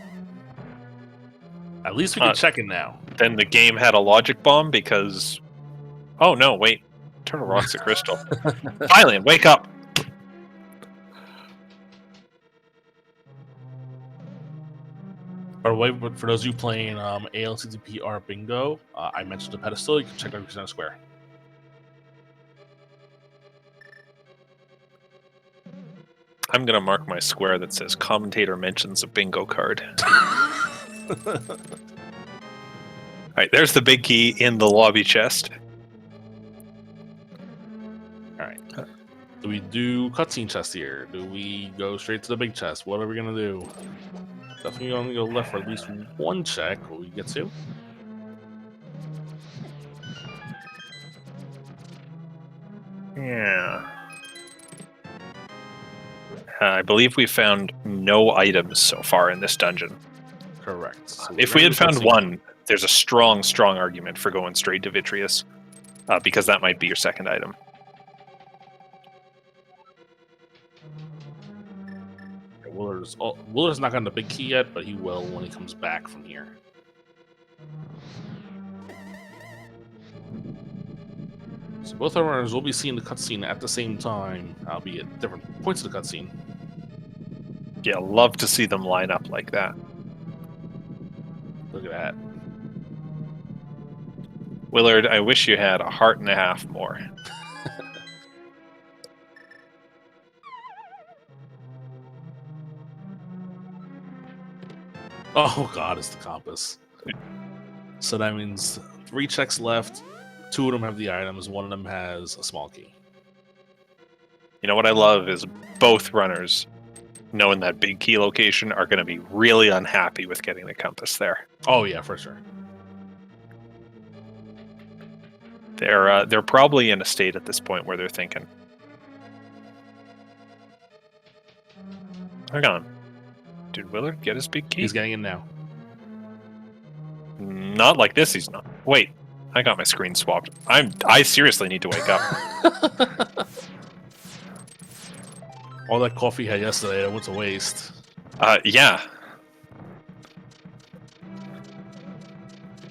At least we can check it now. Then the game had a logic bomb because... Oh no, wait. Turtle Rock's a crystal. Hylian, wake up! By the way, for those of you playing ALTTPR Bingo, I mentioned the pedestal. You can check out the square. I'm going to mark my square that says commentator mentions a bingo card. Alright, there's the big key in the lobby chest. Alright. Do we do cutscene chest here? Do we go straight to the big chest? What are we going to do? Definitely going to go left for at least one check. Will we get to? Yeah. I believe we found no items so far in this dungeon. Correct. So if we had found one, there's a strong argument for going straight to Vitreous, because that might be your second item. Willard's not gotten the big key yet, but he will when he comes back from here. So both our runners will be seeing the cutscene at the same time, albeit at different points of the cutscene. Yeah, love to see them line up like that. Look at that. Willard, I wish you had a heart and a half more. Oh god, it's the compass. So that means 3 checks left. 2 of them have the items. 1 of them has a small key. You know what I love is both runners, knowing that big key location, are going to be really unhappy with getting the compass there. Oh yeah, for sure. They're probably in a state at this point where they're thinking, hang on, did Willard get his big key? He's getting in now. Not like this, he's not. Wait, I got my screen swapped. I seriously need to wake up. All that coffee I had yesterday, that went to waste. Yeah.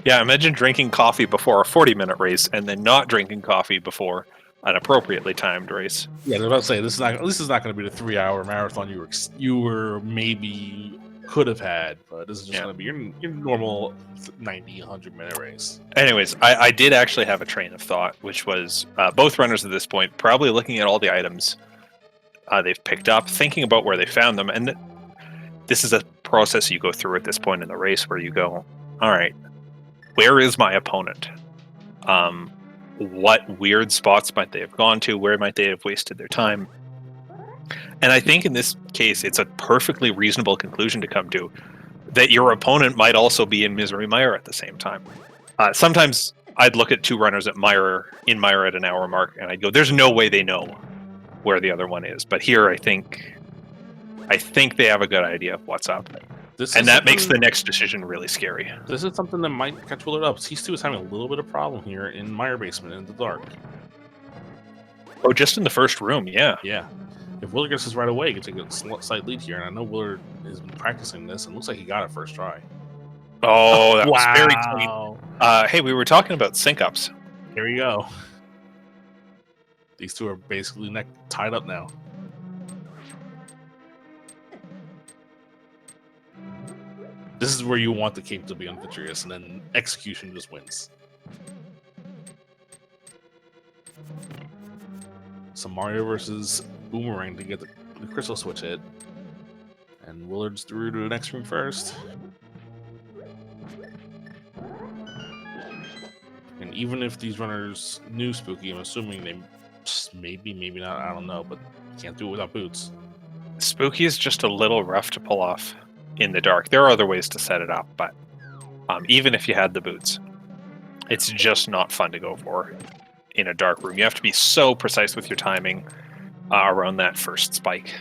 Yeah, imagine drinking coffee before a 40-minute race and then not drinking coffee before an appropriately timed race. Yeah, I was about to say this is not going to be the 3-hour marathon you were maybe could have had, but this is just going to be your normal 90, 100-minute race. Anyways, I did actually have a train of thought, which was both runners at this point probably looking at all the items they've picked up, thinking about where they found them, and this is a process you go through at this point in the race where you go, all right, where is my opponent? What weird spots might they have gone to? Where might they have wasted their time? And I think in this case, it's a perfectly reasonable conclusion to come to, that your opponent might also be in Misery Mire at the same time. Sometimes I'd look at 2 runners in Mire at an hour mark, and I'd go, there's no way they know where the other one is. But here, I think they have a good idea of what's up. And that makes the next decision really scary. This is something that might catch Willard up. He is having a little bit of problem here in Mire Basement in the dark. Oh, just in the first room, yeah. Yeah. If Willard gets this right away, he can take a slight lead here. And I know Willard has been practicing this, and looks like he got it first try. Oh, that was very clean. Hey, we were talking about sync-ups. Here we go. These 2 are basically tied up now. This is where you want the cape to be on Vitreous, and then execution just wins. So Mario versus Boomerang to get the crystal switch hit. And Willard's through to the next room first. And even if these runners knew Spooky, I'm assuming they maybe not, I don't know, but you can't do it without boots. Spooky is just a little rough to pull off. in the dark. There are other ways to set it up, but even if you had the boots, it's just not fun to go for in a dark room. You have to be so precise with your timing around that first spike.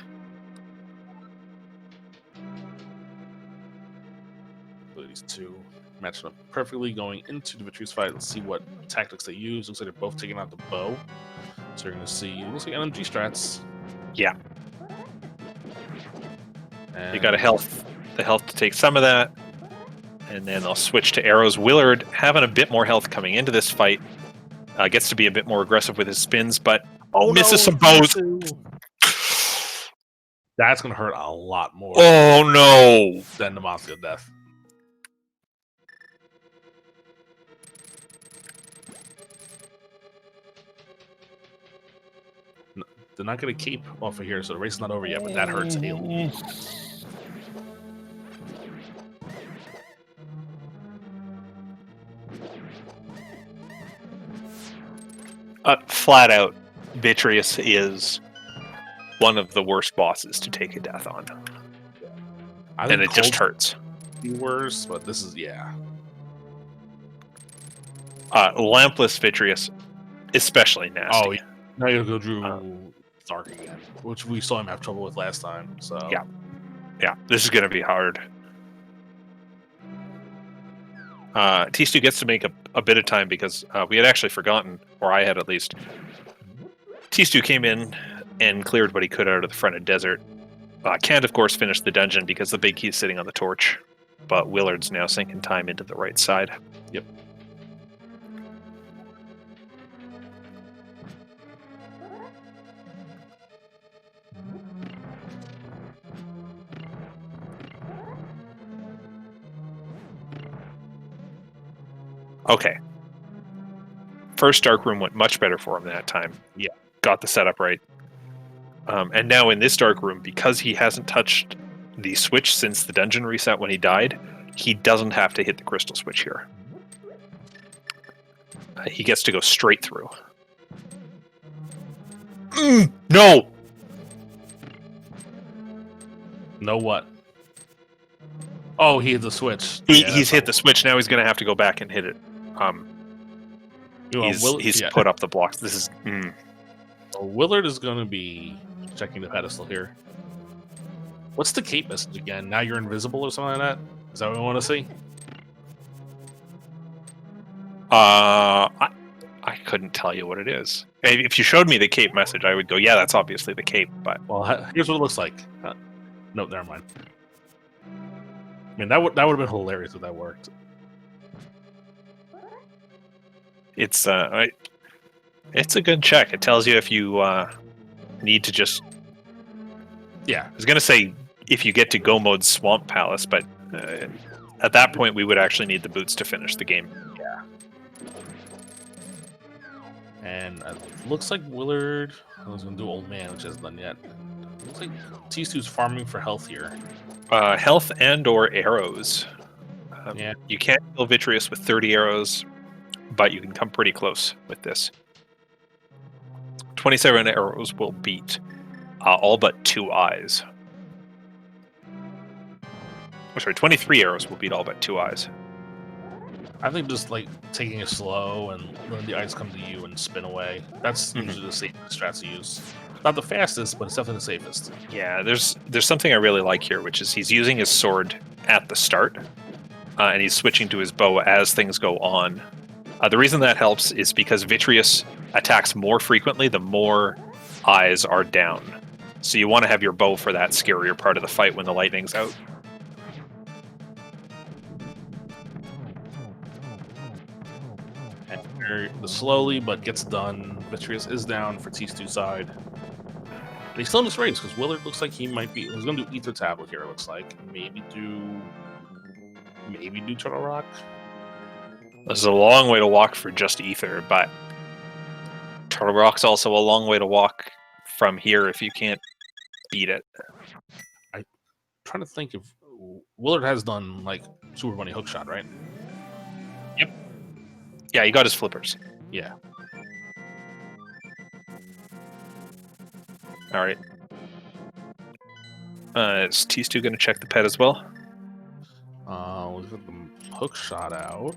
These two matched up perfectly going into the Vitreous fight. Let's see what tactics they use. Looks like they're both taking out the bow. So you're going to see, it looks like NMG strats. Yeah. And You got the health to take some of that, and then they'll switch to arrows. Willard, having a bit more health coming into this fight, gets to be a bit more aggressive with his spins, but misses some bows. That's going to hurt a lot more. Oh no! Than the Monster of Death. They're not going to keep off of here, so the race is not over yet, but that hurts a lot. Flat out, Vitreous is one of the worst bosses to take a death on. And it just hurts. Worse, but this is, yeah. Lampless Vitreous, especially nasty. Oh, yeah. Now you go through Dark again, which we saw him have trouble with last time. So yeah, this is going to be hard. tstew gets to make a bit of time because we had actually forgotten, or I had at least. tstew came in and cleared what he could out of the front of desert. Can't, of course, finish the dungeon because the big key's sitting on the torch, but Willard's now sinking time into the right side. Yep. Okay. First dark room went much better for him that time. Yeah. Got the setup right. And now in this dark room, because he hasn't touched the switch since the dungeon reset when he died, he doesn't have to hit the crystal switch here. He gets to go straight through. No! No what? Oh, he hit the switch. He's hit the switch. Now he's going to have to go back and hit it. He's put up the blocks. This is... Well, Willard is going to be checking the pedestal here. What's the cape message again? Now you're invisible or something like that? Is that what we want to see? I couldn't tell you what it is. If you showed me the cape message, I would go, yeah, that's obviously the cape. But well, here's what it looks like. No, never mind. I mean, that would have been hilarious if that worked. It's a good check. It tells you if you need to just... Yeah, I was going to say if you get to Go Mode Swamp Palace, but at that point we would actually need the boots to finish the game. Yeah. And it looks like Willard was going to do Old Man, which hasn't done yet. It looks like tstew's farming for health here. Health and or arrows. Yeah. You can't kill Vitreous with 30 arrows, but you can come pretty close with this. 27 arrows will beat all but 2 eyes. Oh, sorry, 23 arrows will beat all but 2 eyes. I think just like taking it slow and letting the eyes come to you and spin away. That's usually the safest strat to use. Not the fastest, but it's definitely the safest. Yeah, there's something I really like here, which is he's using his sword at the start, and he's switching to his bow as things go on. The reason that helps is because Vitreous attacks more frequently the more eyes are down. So you want to have your bow for that scarier part of the fight when the lightning's out. And slowly, but gets done. Vitreous is down for tstew's side. And he's still in this race, because Willard looks like he might be... He's going to do Ether Tablet here, it looks like. Maybe do Turtle Rock? This is a long way to walk for just Ether, but Turtle Rock's also a long way to walk from here if you can't beat it. I'm trying to think if Willard has done like Super Bunny Hookshot, right? Yep. Yeah, he got his flippers. Yeah. All right. Is tstew going to check the pet as well? we'll get the hook shot out.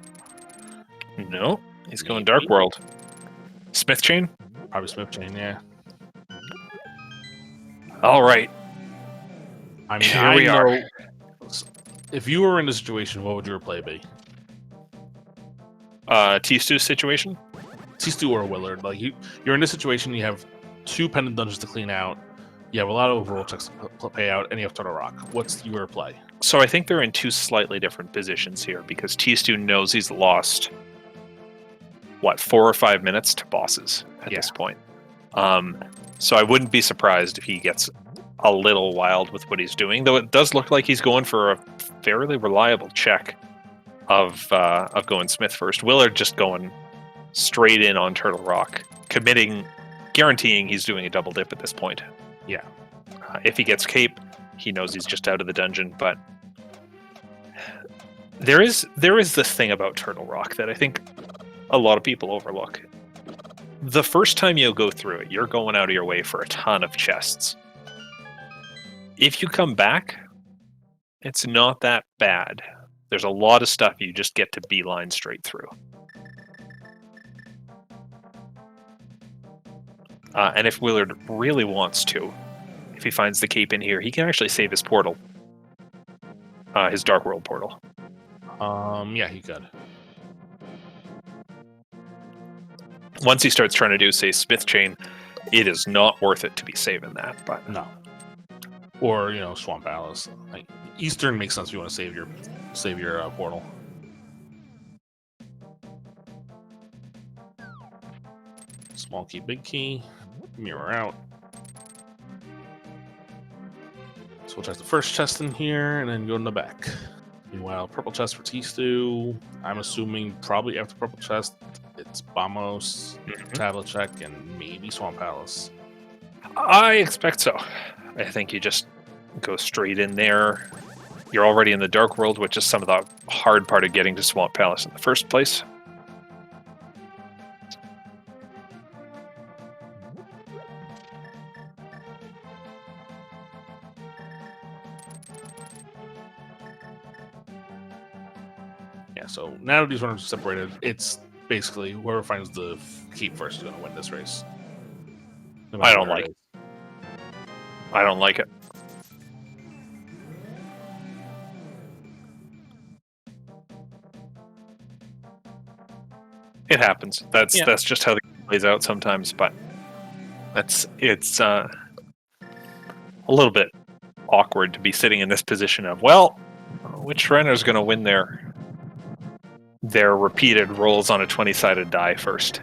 No, he's going Maybe. Dark World. Smith Chain? Probably Smith Chain, yeah. All right. I mean, Here we are. If you were in this situation, what would your play be? T-Stew situation? T-Stew or Willard. Like you're in this situation, you have 2 pendant dungeons to clean out, you have a lot of overall checks to pay out, and you have Turtle Rock. What's your play? So I think they're in 2 slightly different positions here, because T-Stew knows he's lost, 4 or 5 minutes to bosses at this point. So I wouldn't be surprised if he gets a little wild with what he's doing, though it does look like he's going for a fairly reliable check of going Smith first. Willard just going straight in on Turtle Rock, guaranteeing he's doing a double dip at this point. Yeah. If he gets Cape, he knows he's just out of the dungeon, but there is this thing about Turtle Rock that I think a lot of people overlook. The first time you go through it, you're going out of your way for a ton of chests. If you come back, it's not that bad. There's a lot of stuff you just get to beeline straight through. And if Willard really wants to, if he finds the Cape in here, he can actually save his portal. His Dark World portal. Yeah, he could. Once he starts trying to do, say, Smith Chain, it is not worth it to be saving that. But No. Or, Swamp Palace. Like, Eastern makes sense if you want to save your portal. Small key, big key. Mirror out. So we'll check the first chest in here and then go in the back. Meanwhile, purple chest for T-Stew. I'm assuming probably after purple chest, it's Bamos, Tablet Check, and maybe Swamp Palace. I expect so. I think you just go straight in there. You're already in the Dark World, which is some of the hard part of getting to Swamp Palace in the first place. Yeah, so now that these runners are separated, it's basically whoever finds the keep first is going to win this race. No I matter don't where like it it. I don't like it. It happens. That's just how the game plays out sometimes, but it's a little bit awkward to be sitting in this position of, well, which runner is going to win their repeated rolls on a 20-sided die first?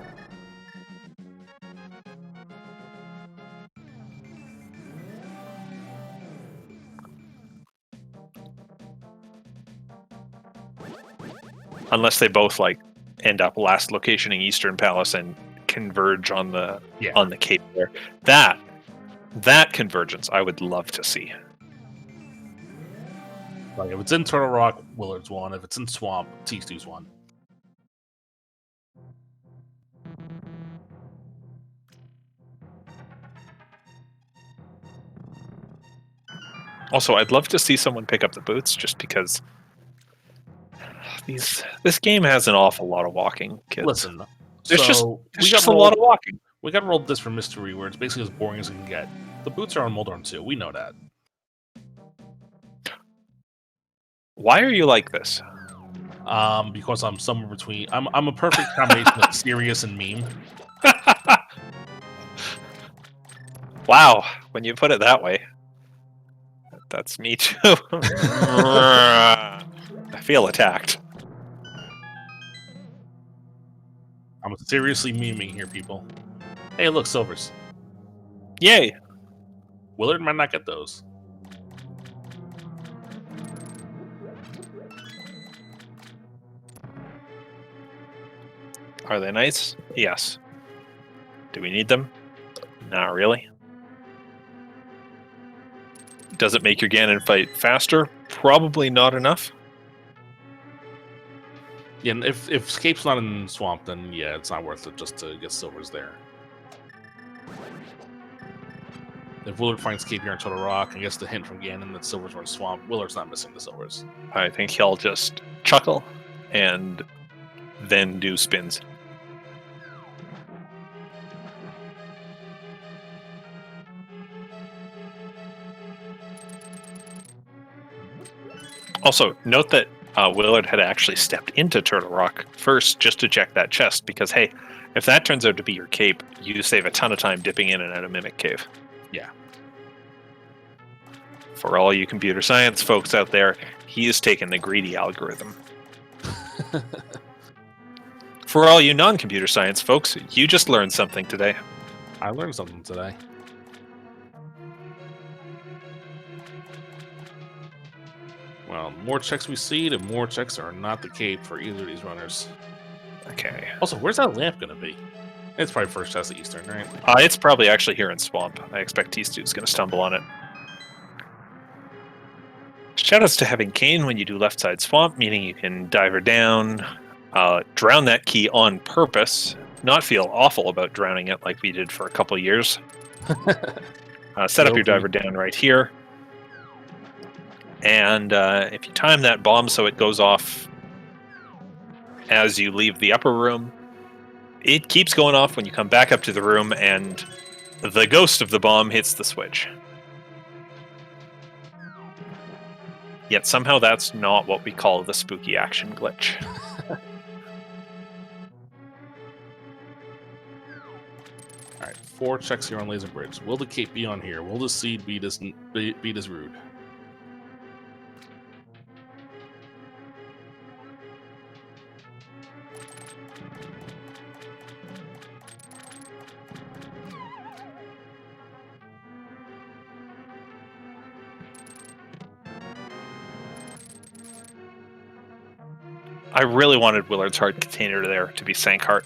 Unless they both end up last locationing Eastern Palace and converge on the Cape there. That convergence I would love to see. Like if it's in Turtle Rock, Willard's won. If it's in Swamp, T-Stew's won. Also, I'd love to see someone pick up the boots, just because this game has an awful lot of walking, kids. Listen, there's so just a lot of walking. We got rolled this for Mystery, where it's basically as boring as it can get. The boots are on Moldorm too. We know that. Why are you like this? Because I'm somewhere between. I'm a perfect combination of serious and meme. Wow, when you put it that way, that's me too. I feel attacked. I'm seriously memeing here, people. Hey, look, silvers. Yay! Willard might not get those. Are they nice? Yes. Do we need them? Not really. Does it make your Ganon fight faster? Probably not enough. Yeah, and if Escape's not in Swamp, then yeah, it's not worth it just to get silvers there. If Willard finds Cape here on Total Rock and gets the hint from Ganon that Silver's run Swamp, Willard's not missing the Silvers. I think he'll just chuckle and then do spins. Also, note that Willard had actually stepped into Turtle Rock first just to check that chest, because, hey, if that turns out to be your cape, you save a ton of time dipping in and out of Mimic Cave. Yeah. For all you computer science folks out there, he is taking the greedy algorithm. For all you non-computer science folks, you just learned something today. I learned something today. Well, the more checks we see, the more checks are not the cape for either of these runners. Okay. Also, where's that lamp going to be? It's probably first chest at Eastern, right? It's probably actually here in Swamp. I expect T-Stew's going to stumble on it. Shoutouts to having Kane when you do left side Swamp, meaning you can dive her down, drown that key on purpose, not feel awful about drowning it like we did for a couple years. Set up your diver down right here. And if you time that bomb so it goes off as you leave the upper room, it keeps going off when you come back up to the room and the ghost of the bomb hits the switch. Yet somehow that's not what we call the spooky action glitch. Alright, 4 checks here on Laser Bridge. Will the cape be on here? Will the seed beat as rude? I really wanted Willard's Heart Container there to be Sank Heart.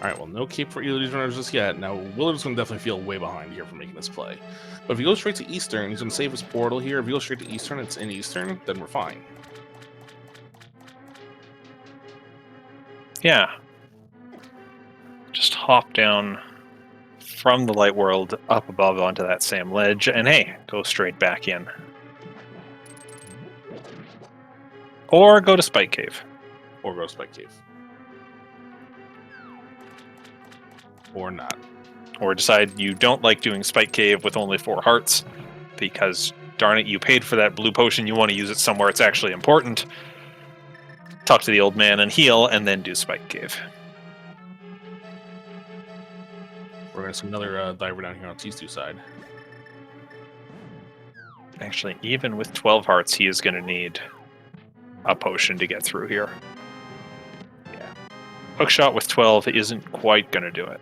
Alright, well, no cape for either of these runners just yet. Now, Willard's going to definitely feel way behind here for making this play. But if he goes straight to Eastern, he's going to save his portal here. If he goes straight to Eastern, it's in Eastern, then we're fine. Yeah. Just hop down from the light world up above onto that same ledge, and hey, go straight back in. Or go to Spike Cave. Or go to Spike Cave. Or not. Or decide you don't like doing Spike Cave with only 4 hearts, because, darn it, you paid for that blue potion, you want to use it somewhere it's actually important. Talk to the old man and heal, and then do Spike Cave. We're going to see another diver down here on T2 side. Actually, even with 12 hearts, he is going to need a potion to get through here. Yeah. Hookshot with 12 isn't quite going to do it.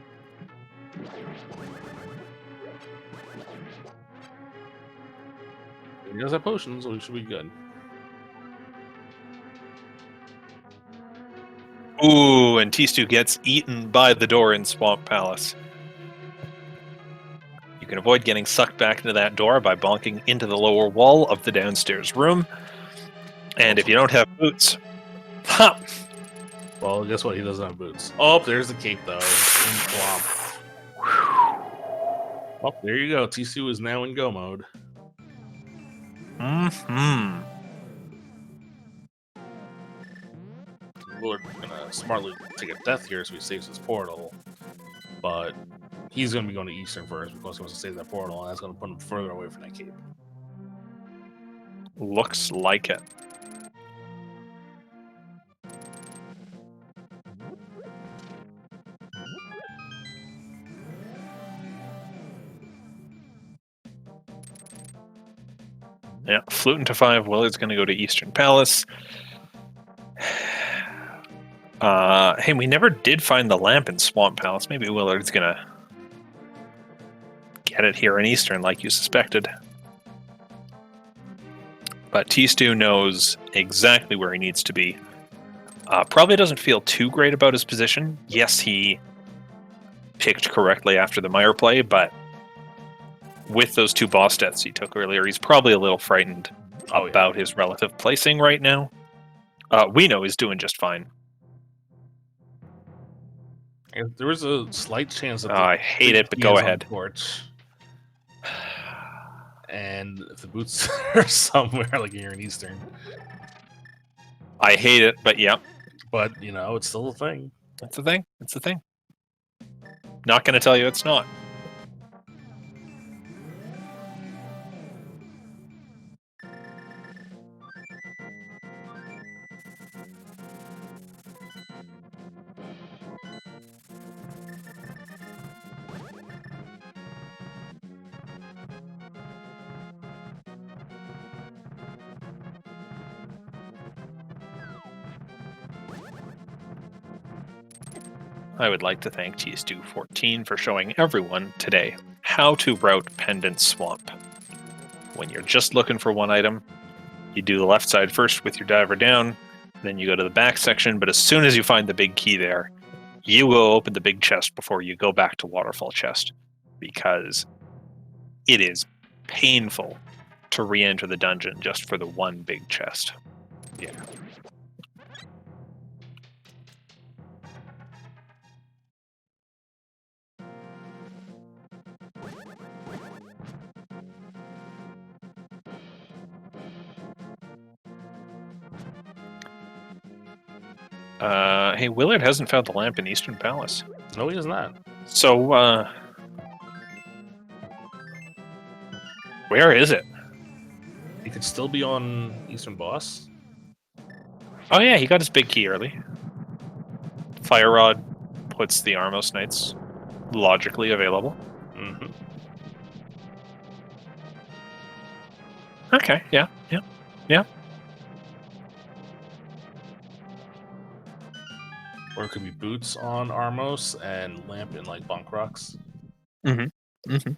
He does have potions, so we should be good. Ooh, and T-Stew gets eaten by the door in Swamp Palace. You can avoid getting sucked back into that door by bonking into the lower wall of the downstairs room. And if you don't have boots, ha! Well, guess what? He doesn't have boots. Oh, there's the cape, though. Oh, there you go. T2 is now in go mode. Mm-hmm. Willard's gonna smartly take a death here so he saves his portal. But he's gonna be going to Eastern first because he wants to save that portal, and that's gonna put him further away from that cape. Looks like it. Yeah, flute into 5. Willard's going to go to Eastern Palace. Hey, we never did find the lamp in Swamp Palace. Maybe Willard's going to get it here in Eastern like you suspected. But T-Stew knows exactly where he needs to be. Probably doesn't feel too great about his position. Yes, he picked correctly after the Meyer play, but with those 2 boss deaths he took earlier, he's probably a little frightened about his relative placing right now. We know he's doing just fine. There was a slight chance that I hate it, but go ahead. Porch. And if the boots are somewhere like here in Eastern. I hate it, but yeah. But, you know, it's still a thing. It's a thing. It's a thing. Not going to tell you it's not. I would like to thank tstew14 for showing everyone today how to route Pendant Swamp. When you're just looking for one item, you do the left side first with your diver down, then you go to the back section, but as soon as you find the big key there, you will open the big chest before you go back to Waterfall Chest, because it is painful to re-enter the dungeon just for the one big chest. Yeah. Hey, Willard hasn't found the lamp in Eastern Palace. No, he is not. So, where is it? He could still be on Eastern Boss. Oh yeah, he got his big key early. Fire Rod puts the Armos Knights logically available. Mm-hmm. Okay, yeah. Or it could be boots on Armos and lamp in like Bonk Rocks. Mm-hmm.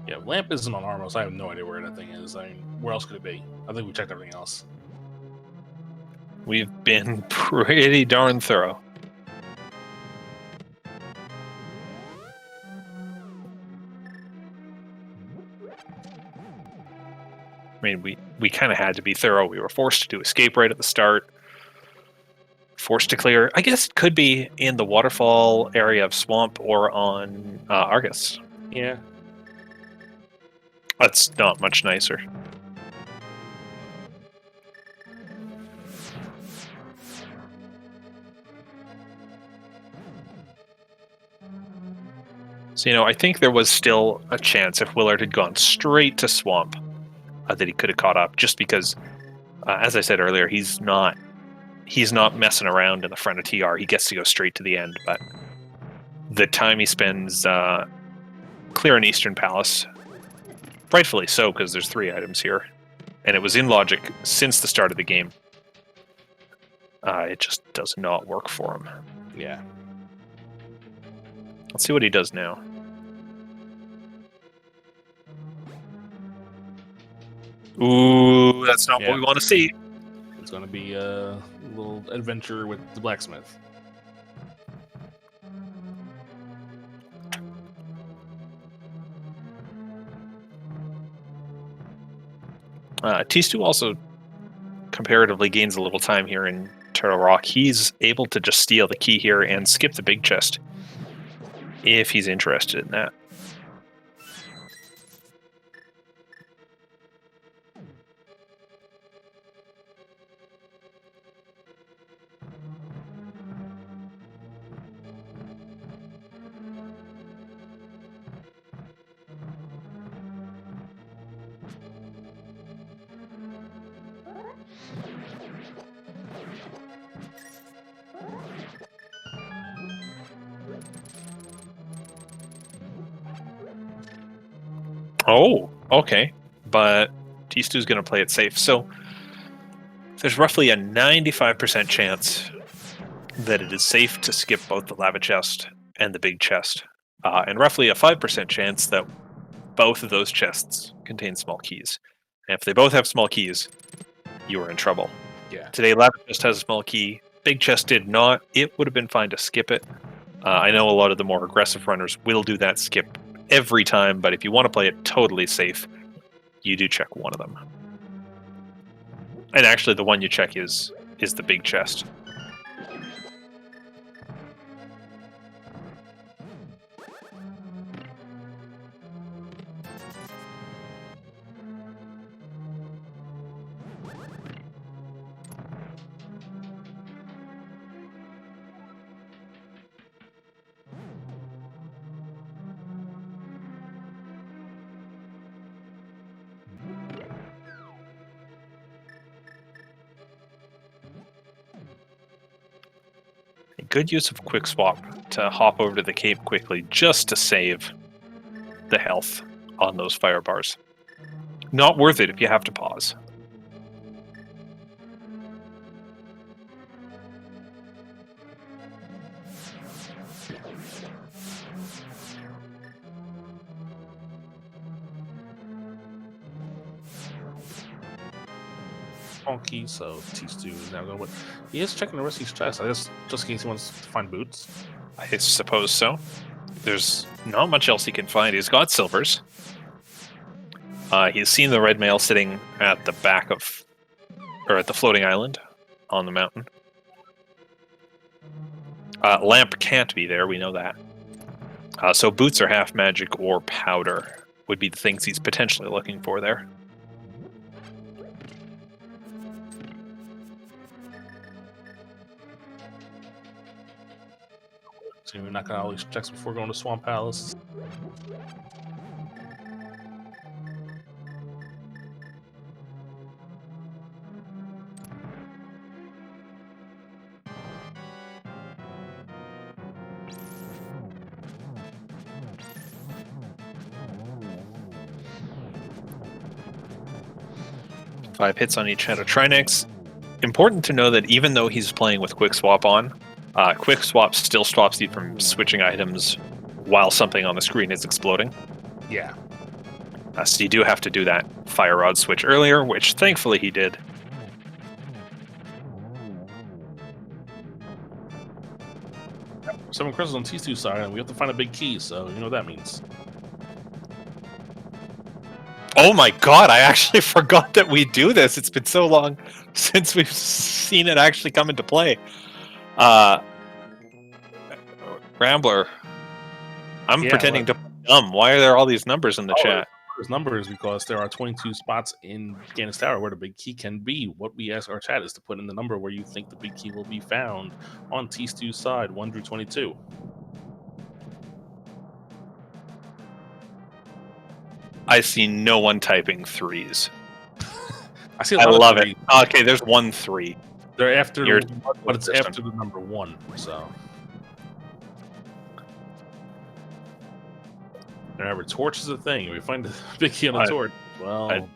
Yeah, lamp isn't on Armos. I have no idea where that thing is. I mean, where else could it be? I think we checked everything else. We've been pretty darn thorough. I mean, we kind of had to be thorough. We were forced to do escape right at the start. Forced to clear. I guess it could be in the waterfall area of Swamp or on Argus. Yeah. That's not much nicer. So, you know, I think there was still a chance if Willard had gone straight to Swamp that he could have caught up, just because, as I said earlier, he's not messing around in the front of TR. He gets to go straight to the end, but the time he spends clearing Eastern Palace, rightfully so, because there's 3 items here, and it was in logic since the start of the game. It just does not work for him. Yeah. Let's see what he does now. Ooh, that's not what we want to see. It's going to be a little adventure with the blacksmith. tstew also comparatively gains a little time here in Turtle Rock. He's able to just steal the key here and skip the big chest if he's interested in that. Oh, okay. But tstew's going to play it safe. So there's roughly a 95% chance that it is safe to skip both the lava chest and the big chest. And roughly a 5% chance that both of those chests contain small keys. And if they both have small keys, you are in trouble. Yeah. Today, ladder chest has a small key. Big chest did not. It would have been fine to skip it. I know a lot of the more aggressive runners will do that skip every time, but if you want to play it totally safe, you do check one of them. And actually, the one you check is the big chest. A good use of quick swap to hop over to the cape quickly just to save the health on those fire bars. Not worth it if you have to pause. Funky, so tstew is now going. He is checking the rest of his chest. I guess just in case he wants to find boots. I suppose so. There's not much else he can find. He's got silvers. He's seen the red mail sitting at the back of, or at the floating island on the mountain. Lamp can't be there, we know that. So boots or half magic or powder would be the things he's potentially looking for there. So you're not gonna always checks before going to Swamp Palace. Five hits on each head of Trinex. Important to know that even though he's playing with Quick Swap on, Quick Swap still stops you from switching items while something on the screen is exploding. Yeah. So you do have to do that Fire Rod switch earlier, which thankfully he did. Seven crystals on tstew's side, and we have to find a big key, so you know what that means. Oh my god, I actually forgot that we do this. It's been so long since we've seen it actually come into play. Rambler, I'm pretending to be dumb. Why are there all these numbers in the chat? There's numbers because there are 22 spots in Gannis Tower where the big key can be. What we ask our chat is to put in the number where you think the big key will be found on tstew's side, 1 through 22. I see no one typing threes. I see. I love it. Okay, there's 1 3. They're after, but it's after the number 1. So remember, torch is a thing. We find the big key on the torch. Well,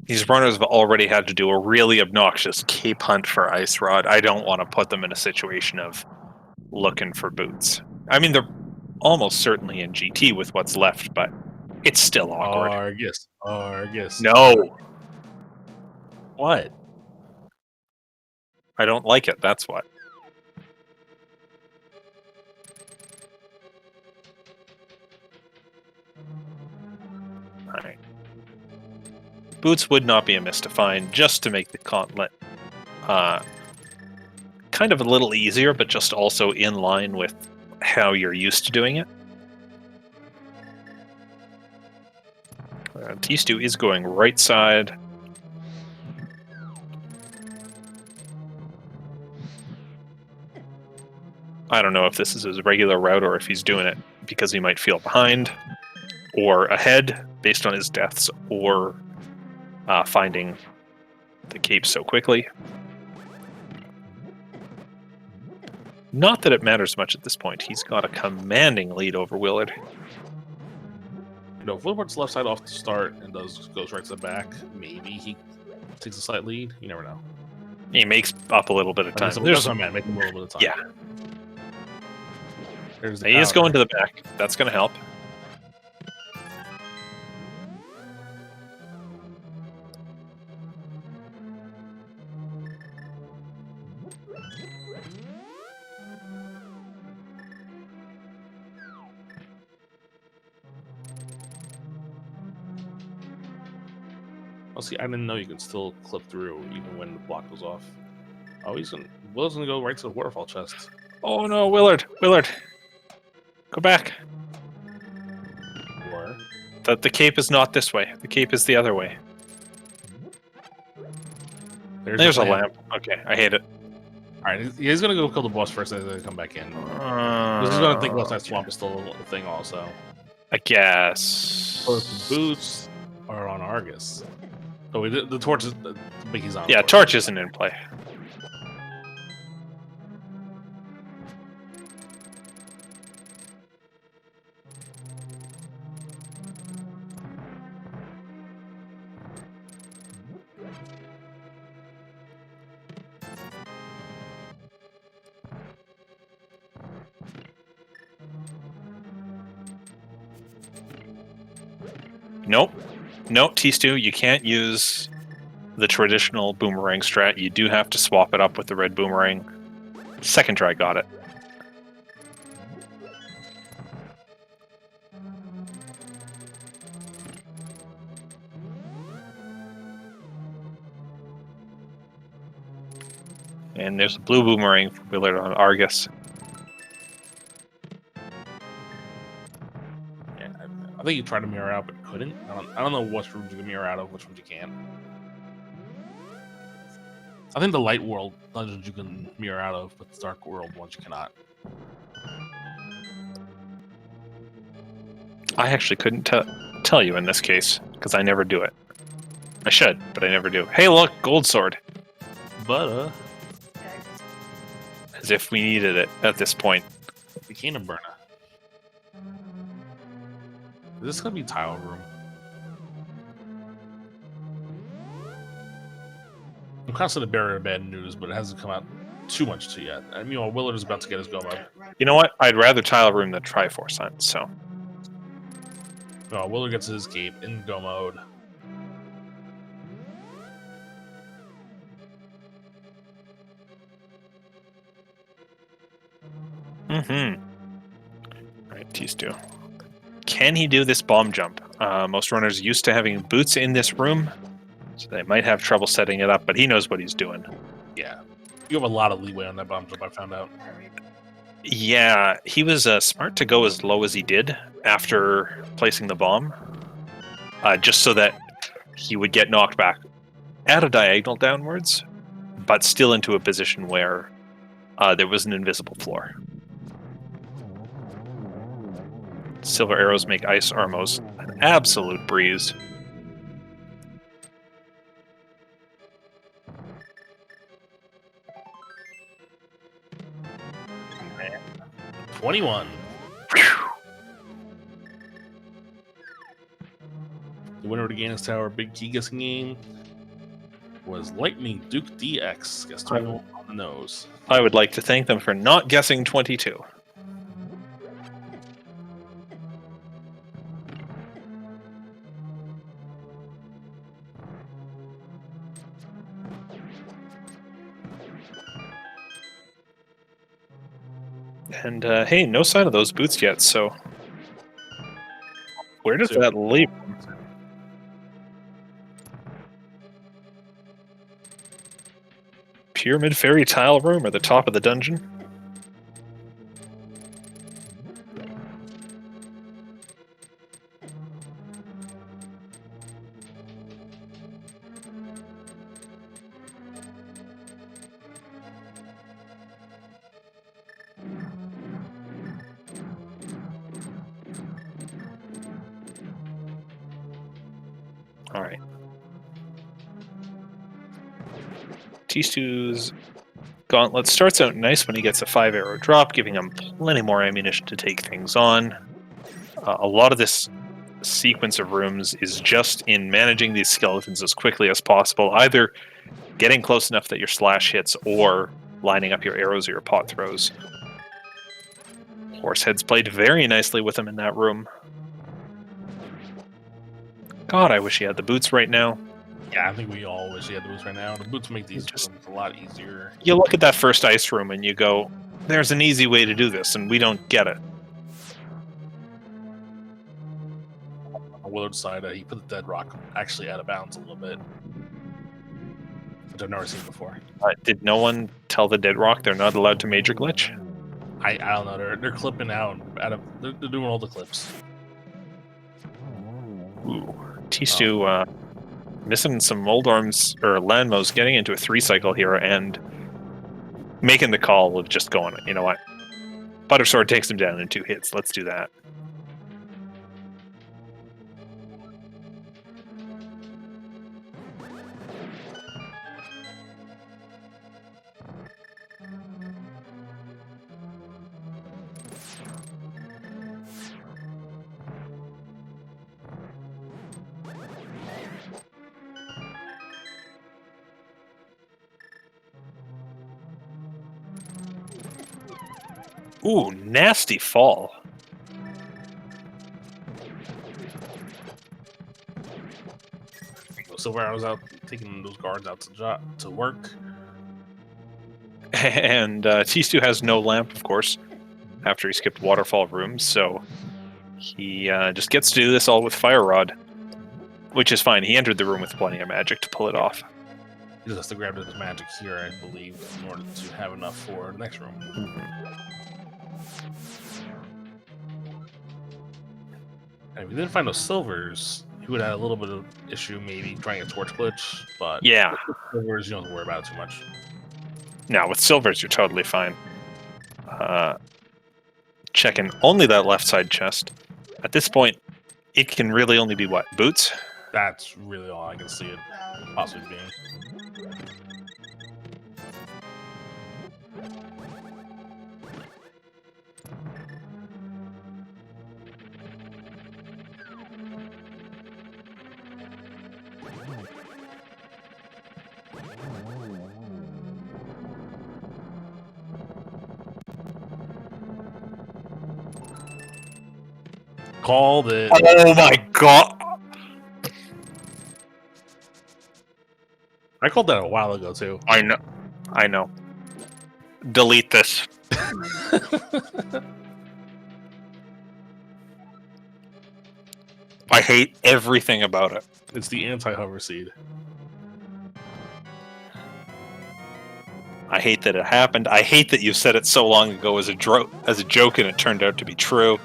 these runners have already had to do a really obnoxious cape hunt for Ice Rod. I don't want to put them in a situation of looking for boots. I mean, they're almost certainly in GT with what's left, but it's still awkward. Argus. No. What? I don't like it, that's what. Alright. Boots would not be amiss to find, just to make the gauntlet kind of a little easier, but just also in line with how you're used to doing it. tstew is going right side. I don't know if this is his regular route or if he's doing it because he might feel behind or ahead based on his deaths or finding the cape so quickly. Not that it matters much at this point. He's got a commanding lead over Willard. You know, if Willard's left side off to start and goes right to the back, maybe he takes a slight lead. You never know. He makes up a little bit of time. There's a man making a little bit of time. Yeah. There's He is going to the back. That's going to help. Oh, see, I didn't know you can still clip through even when the block goes off. Oh, Willard's gonna go right to the waterfall chest. Oh no, Willard! Willard! Go back! Or The cape is not this way. The cape is the other way. There's a lamp. Okay, I hate it. Alright, he's gonna go kill the boss first and then come back in. Because he's gonna think West Side Swamp is still a thing also. I guess. Both the boots are on Argus. Oh, wait, the torch is... Mickey's on. Yeah, torch isn't in play. Nope. Nope, tstew, you can't use the traditional boomerang strat. You do have to swap it up with the red boomerang. Second try got it. And there's a blue boomerang for Willard on Argus. I think you tried to mirror out, but couldn't. I don't know which rooms you can mirror out of, which ones you can't. I think the light world dungeons you can mirror out of, but the dark world ones you cannot. I actually couldn't tell you in this case, because I never do it. I should, but I never do. Hey look, gold sword. But, As if we needed it at this point. the cannon burner. Is this gonna be tile room? I'm constantly bearer of bad news, but it hasn't come out too much to yet. I mean, Willard is about to get his go mode. You know what? I'd rather tile room than Triforce Hunt, so. No, Willard gets his cape in go mode. Alright, tstew. Can he do this bomb jump? Most runners used to having boots in this room, so they might have trouble setting it up, but he knows what he's doing. Yeah. You have a lot of leeway on that bomb jump, I found out. Yeah, he was smart to go as low as he did after placing the bomb, just so that he would get knocked back at a diagonal downwards, but still into a position where there was an invisible floor. Silver arrows make ice armos an absolute breeze. Man. 21. The winner of the Gaines Tower Big Key guessing game was Lightning Duke DX. Guessed 21 on the nose. I would like to thank them for not guessing 22. And hey, no sign of those boots yet, so where does that leave them? Pyramid Fairy tile room or the top of the dungeon? Alright. tstew's gauntlet starts out nice when he gets a 5-arrow drop, giving him plenty more ammunition to take things on. A lot of this sequence of rooms is just in managing these skeletons as quickly as possible, either getting close enough that your slash hits or lining up your arrows or your pot throws. Horsehead's played very nicely with him in that room. God, I wish he had the boots right now. Yeah, I think we all wish he had the boots right now. The boots make these rooms a lot easier. You look at that first ice room and you go, there's an easy way to do this, and we don't get it. Willard's side, he put the dead rock actually out of bounds a little bit, which I've never seen before. Did no one tell the dead rock they're not allowed to major glitch? I don't know. They're clipping out of. They're doing all the clips. Ooh, tstew missing some mold arms or landmos, getting into a 3-cycle here and making the call of just going, you know what? Buttersword takes him down in 2 hits. Let's do that. Ooh, nasty fall. Silver Arrow's out, taking those guards out to work. And tstew has no lamp, of course, after he skipped Waterfall Rooms, so he just gets to do this all with Fire Rod, which is fine. He entered the room with plenty of magic to pull it off. He just has to grab his magic here, I believe, in order to have enough for the next room. And if we didn't find those silvers, he would have had a little bit of issue maybe trying a torch glitch, but yeah, with silvers, you don't have to worry about it too much. Now, with silvers, you're totally fine. Checking only that left side chest. At this point, it can really only be what? Boots? That's really all I can see it possibly being. Called it. Oh my god! I called that a while ago too. I know. I know. Delete this. I hate everything about it. It's the anti-hover seed. I hate that it happened. I hate that you said it so long ago as a joke and it turned out to be true.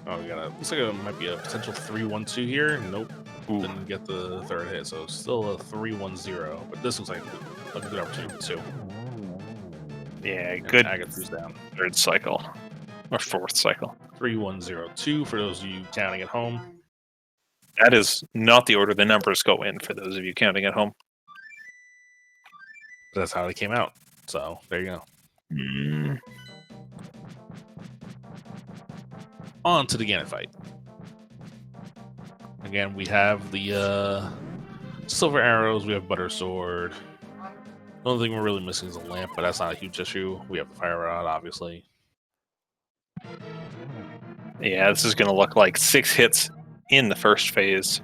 Oh, we got a. Looks like it might be a potential 3-1-2 here. Nope. Ooh. Didn't get the third hit, so still a 3-1-0. But this looks like a good opportunity too. Yeah, good. Agatha's down. 3rd cycle. Or 4th cycle. 3-1-0-2 for those of you counting at home. That is not the order the numbers go in for those of you counting at home. That's how they came out. So there you go. On to the Ganon fight. Again, we have the silver arrows. We have butter sword. The only thing we're really missing is a lamp, but that's not a huge issue. We have the fire rod, obviously. Yeah, this is going to look like 6 hits in the first phase.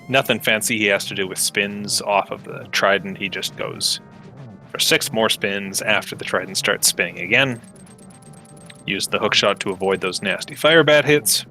Nothing fancy he has to do with spins off of the trident. He just goes for 6 more spins after the trident starts spinning again. Use the hookshot to avoid those nasty fire bat hits.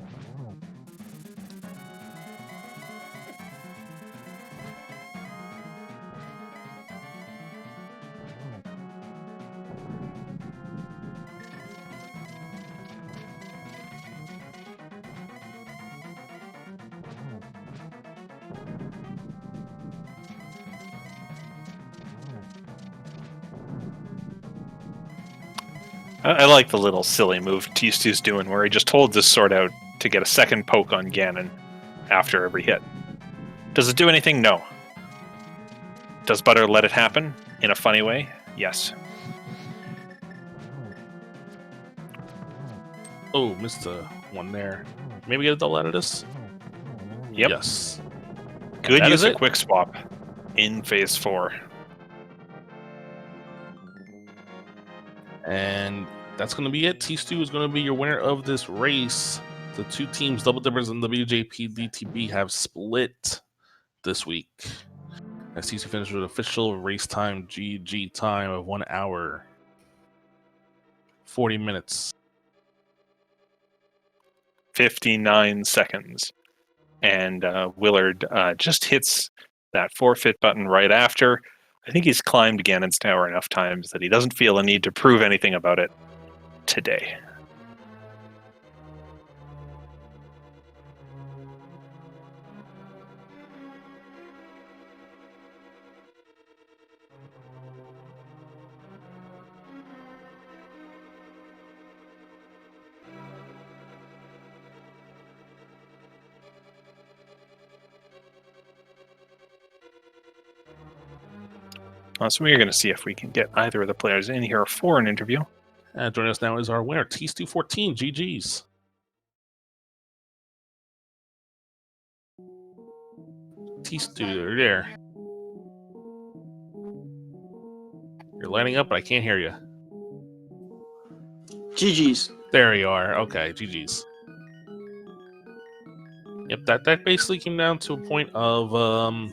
I like the little silly move tstew's doing where he just holds his sword out to get a second poke on Ganon after every hit. Does it do anything? No. Does Butter let it happen in a funny way? Yes. Oh, missed one there. Maybe get a double out of this? Yep. Yes. Good That use is of it. quick swap in phase 4. And that's going to be it. tstew is going to be your winner of this race. The 2 teams, Double Dippers and WJP DTB, have split this week. As TC finished with official race time GG time of 1 hour, 40 minutes. 59 seconds. And Willard just hits that forfeit button right after. I think he's climbed Gannon's Tower enough times that he doesn't feel a need to prove anything about it today. So we're going to see if we can get either of the players in here for an interview. Joining us now is our winner, tstew14. GG's. Tstew, there. You're lighting up, but I can't hear you. GG's. There you are. Okay, GG's. Yep, that basically came down to a point of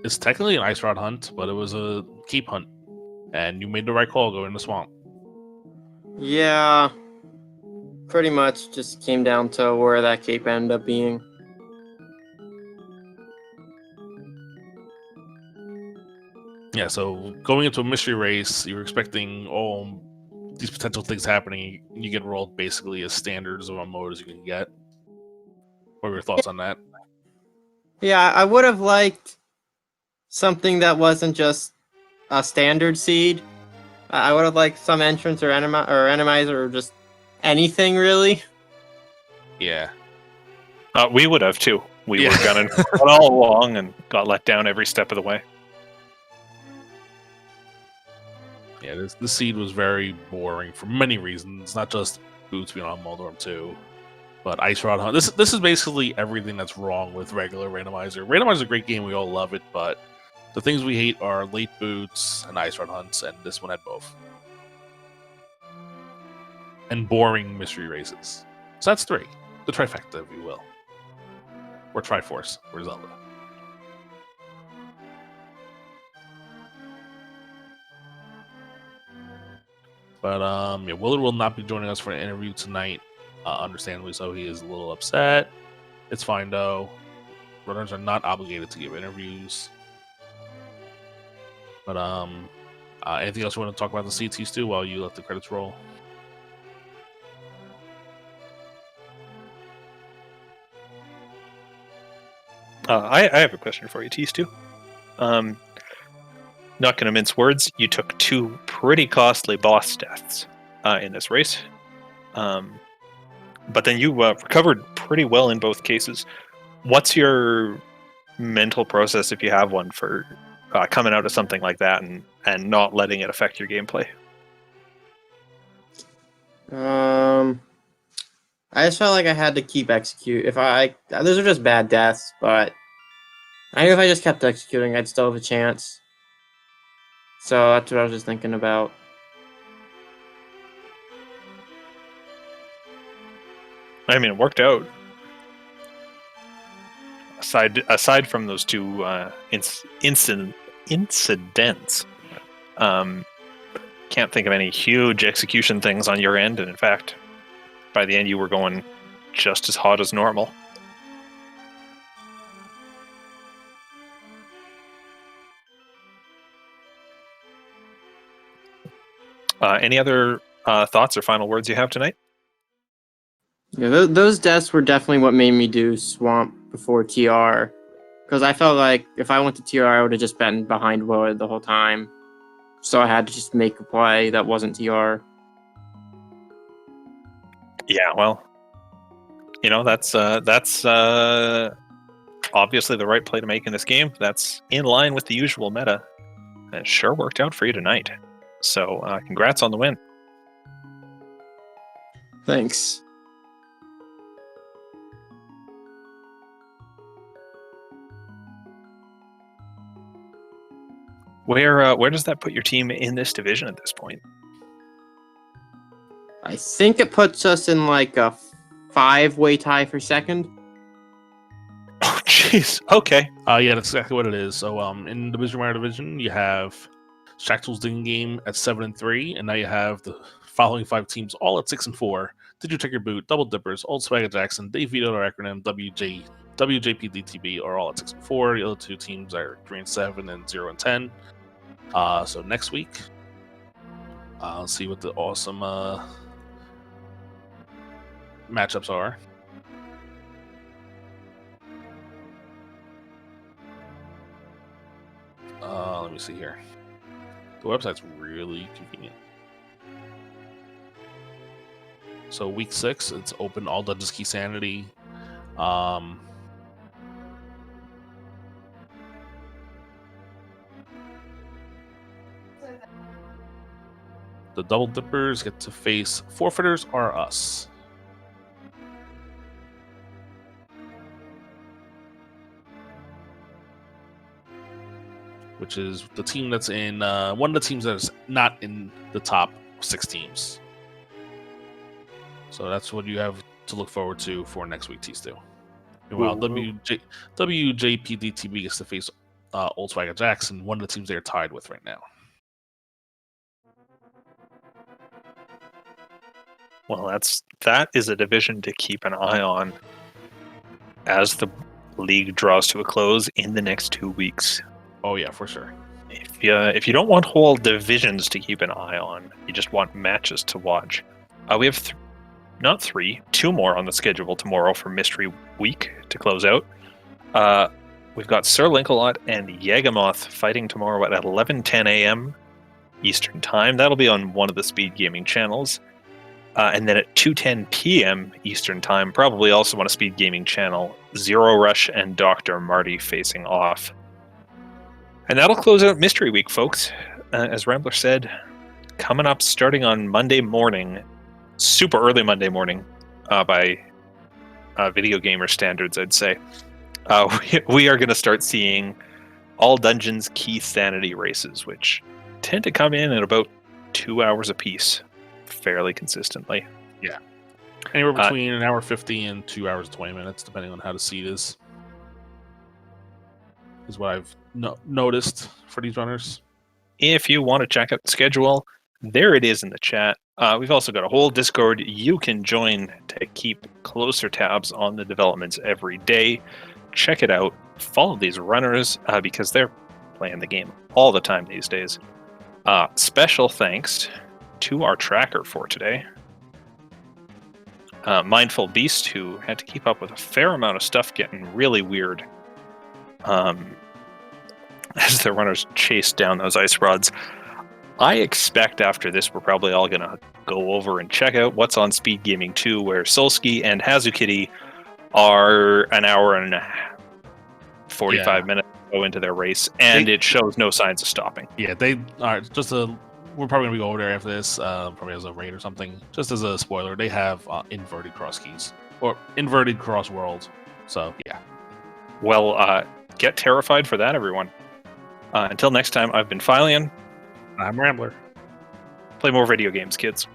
it's technically an ice rod hunt, but it was a keep hunt, and you made the right call going in the swamp. Yeah, pretty much just came down to where that cape ended up being. Yeah, so going into a mystery race, you were expecting all these potential things happening. You get rolled basically as standards of mode as you can get. What were your thoughts on that? Yeah, I would have liked something that wasn't just a standard seed. I would have liked some entrance or enemizer or just anything really. Yeah. We would have too. We Yeah. were gunning all along and got let down every step of the way. Yeah, this seed was very boring for many reasons, not just boots being on Moldorm 2, but Ice Rod Hunt. This is basically everything that's wrong with regular Randomizer. Randomizer is a great game, we all love it, but the things we hate are late boots and Ice Rod Hunts, and this one had both. And boring mystery races. So that's 3. The trifecta, if you will. Or Triforce, or Zelda. But yeah, Willard will not be joining us for an interview tonight. Understandably so, he is a little upset. It's fine though. Runners are not obligated to give interviews. But anything else you want to talk about the CTs too while you let the credits roll? I have a question for you, T-Stu. Not going to mince words. You took 2 pretty costly boss deaths in this race. But then you recovered pretty well in both cases. What's your mental process, if you have one, for coming out of something like that and not letting it affect your gameplay? I just felt like I had to keep execute. Those are just bad deaths, but I knew if I just kept executing, I'd still have a chance. So that's what I was just thinking about. I mean, it worked out. Aside from those 2 incidents, can't think of any huge execution things on your end. And in fact, by the end, you were going just as hot as normal. Any other thoughts or final words you have tonight? Yeah, those deaths were definitely what made me do Swamp before TR. Because I felt like if I went to TR, I would have just been behind Willard the whole time. So I had to just make a play that wasn't TR. Yeah, well, that's obviously the right play to make in this game. That's in line with the usual meta. It sure worked out for you tonight. So congrats on the win. Thanks. Where does that put your team in this division at this point? I think it puts us in like a 5-way tie for second. Oh, jeez. jeez. Okay. Yeah, that's exactly what it is. So, in the Mystery Miner division, you have Shackle's Digging Game at 7-3, and now you have the following 5 teams all at 6-4. Did You Check Your Boot, Double Dippers, Old Swagger Jackson, Dave Vito, our acronym WJPDTB are all at 6-4. The other 2 teams are 3-7 and 0-10. So next week, let's see what the awesome matchups are. Let me see here. The website's really convenient. So week 6, it's open all Dungeons Key Sanity. The Double Dippers get to face Forfeiters Are Us. Which is the team that's in one of the teams that is not in the top 6 teams. So that's what you have to look forward to for next week, T-Stew. Meanwhile, WJPDTB gets to face Old Swagger Jackson, one of the teams they're tied with right now. Well, that is a division to keep an eye on as the league draws to a close in the next 2 weeks. Oh yeah, for sure. If you don't want whole divisions to keep an eye on, you just want matches to watch. We have two more on the schedule tomorrow for Mystery Week to close out. We've got Sir Linkalot and Yagamoth fighting tomorrow at 11:10 a.m. Eastern Time. That'll be on one of the Speed Gaming channels. And then at 2:10 p.m. Eastern Time, probably also on a Speed Gaming channel, Zero Rush and Dr. Marty facing off. And that'll close out Mystery Week, folks. As Rambler said, coming up starting on Monday morning, super early Monday morning, by video gamer standards, I'd say, we are going to start seeing all Dungeons Key Sanity races, which tend to come in at about 2 hours apiece, fairly consistently. Yeah. Anywhere between an hour 50 and 2 hours 20 minutes, depending on how the seed is what I've noticed for these runners. If you want to check out the schedule, there it is in the chat. We've also got a whole Discord you can join to keep closer tabs on the developments every day. Check it out. Follow these runners because they're playing the game all the time these days. Special thanks to our tracker for today, Mindful Beast, who had to keep up with a fair amount of stuff getting really weird as the runners chased down those ice rods. I expect after this we're probably all going to go over and check out what's on Speed Gaming 2, where Solski and Hazukitty are an hour and 45 minutes go into their race, and it shows no signs of stopping. Yeah, we're probably going to go over there after this, probably as a raid or something. Just as a spoiler, they have inverted cross keys, or inverted cross world. So, yeah. Well, get terrified for that, everyone. Until next time, I've been Philion. I'm Rambler. Play more video games, kids.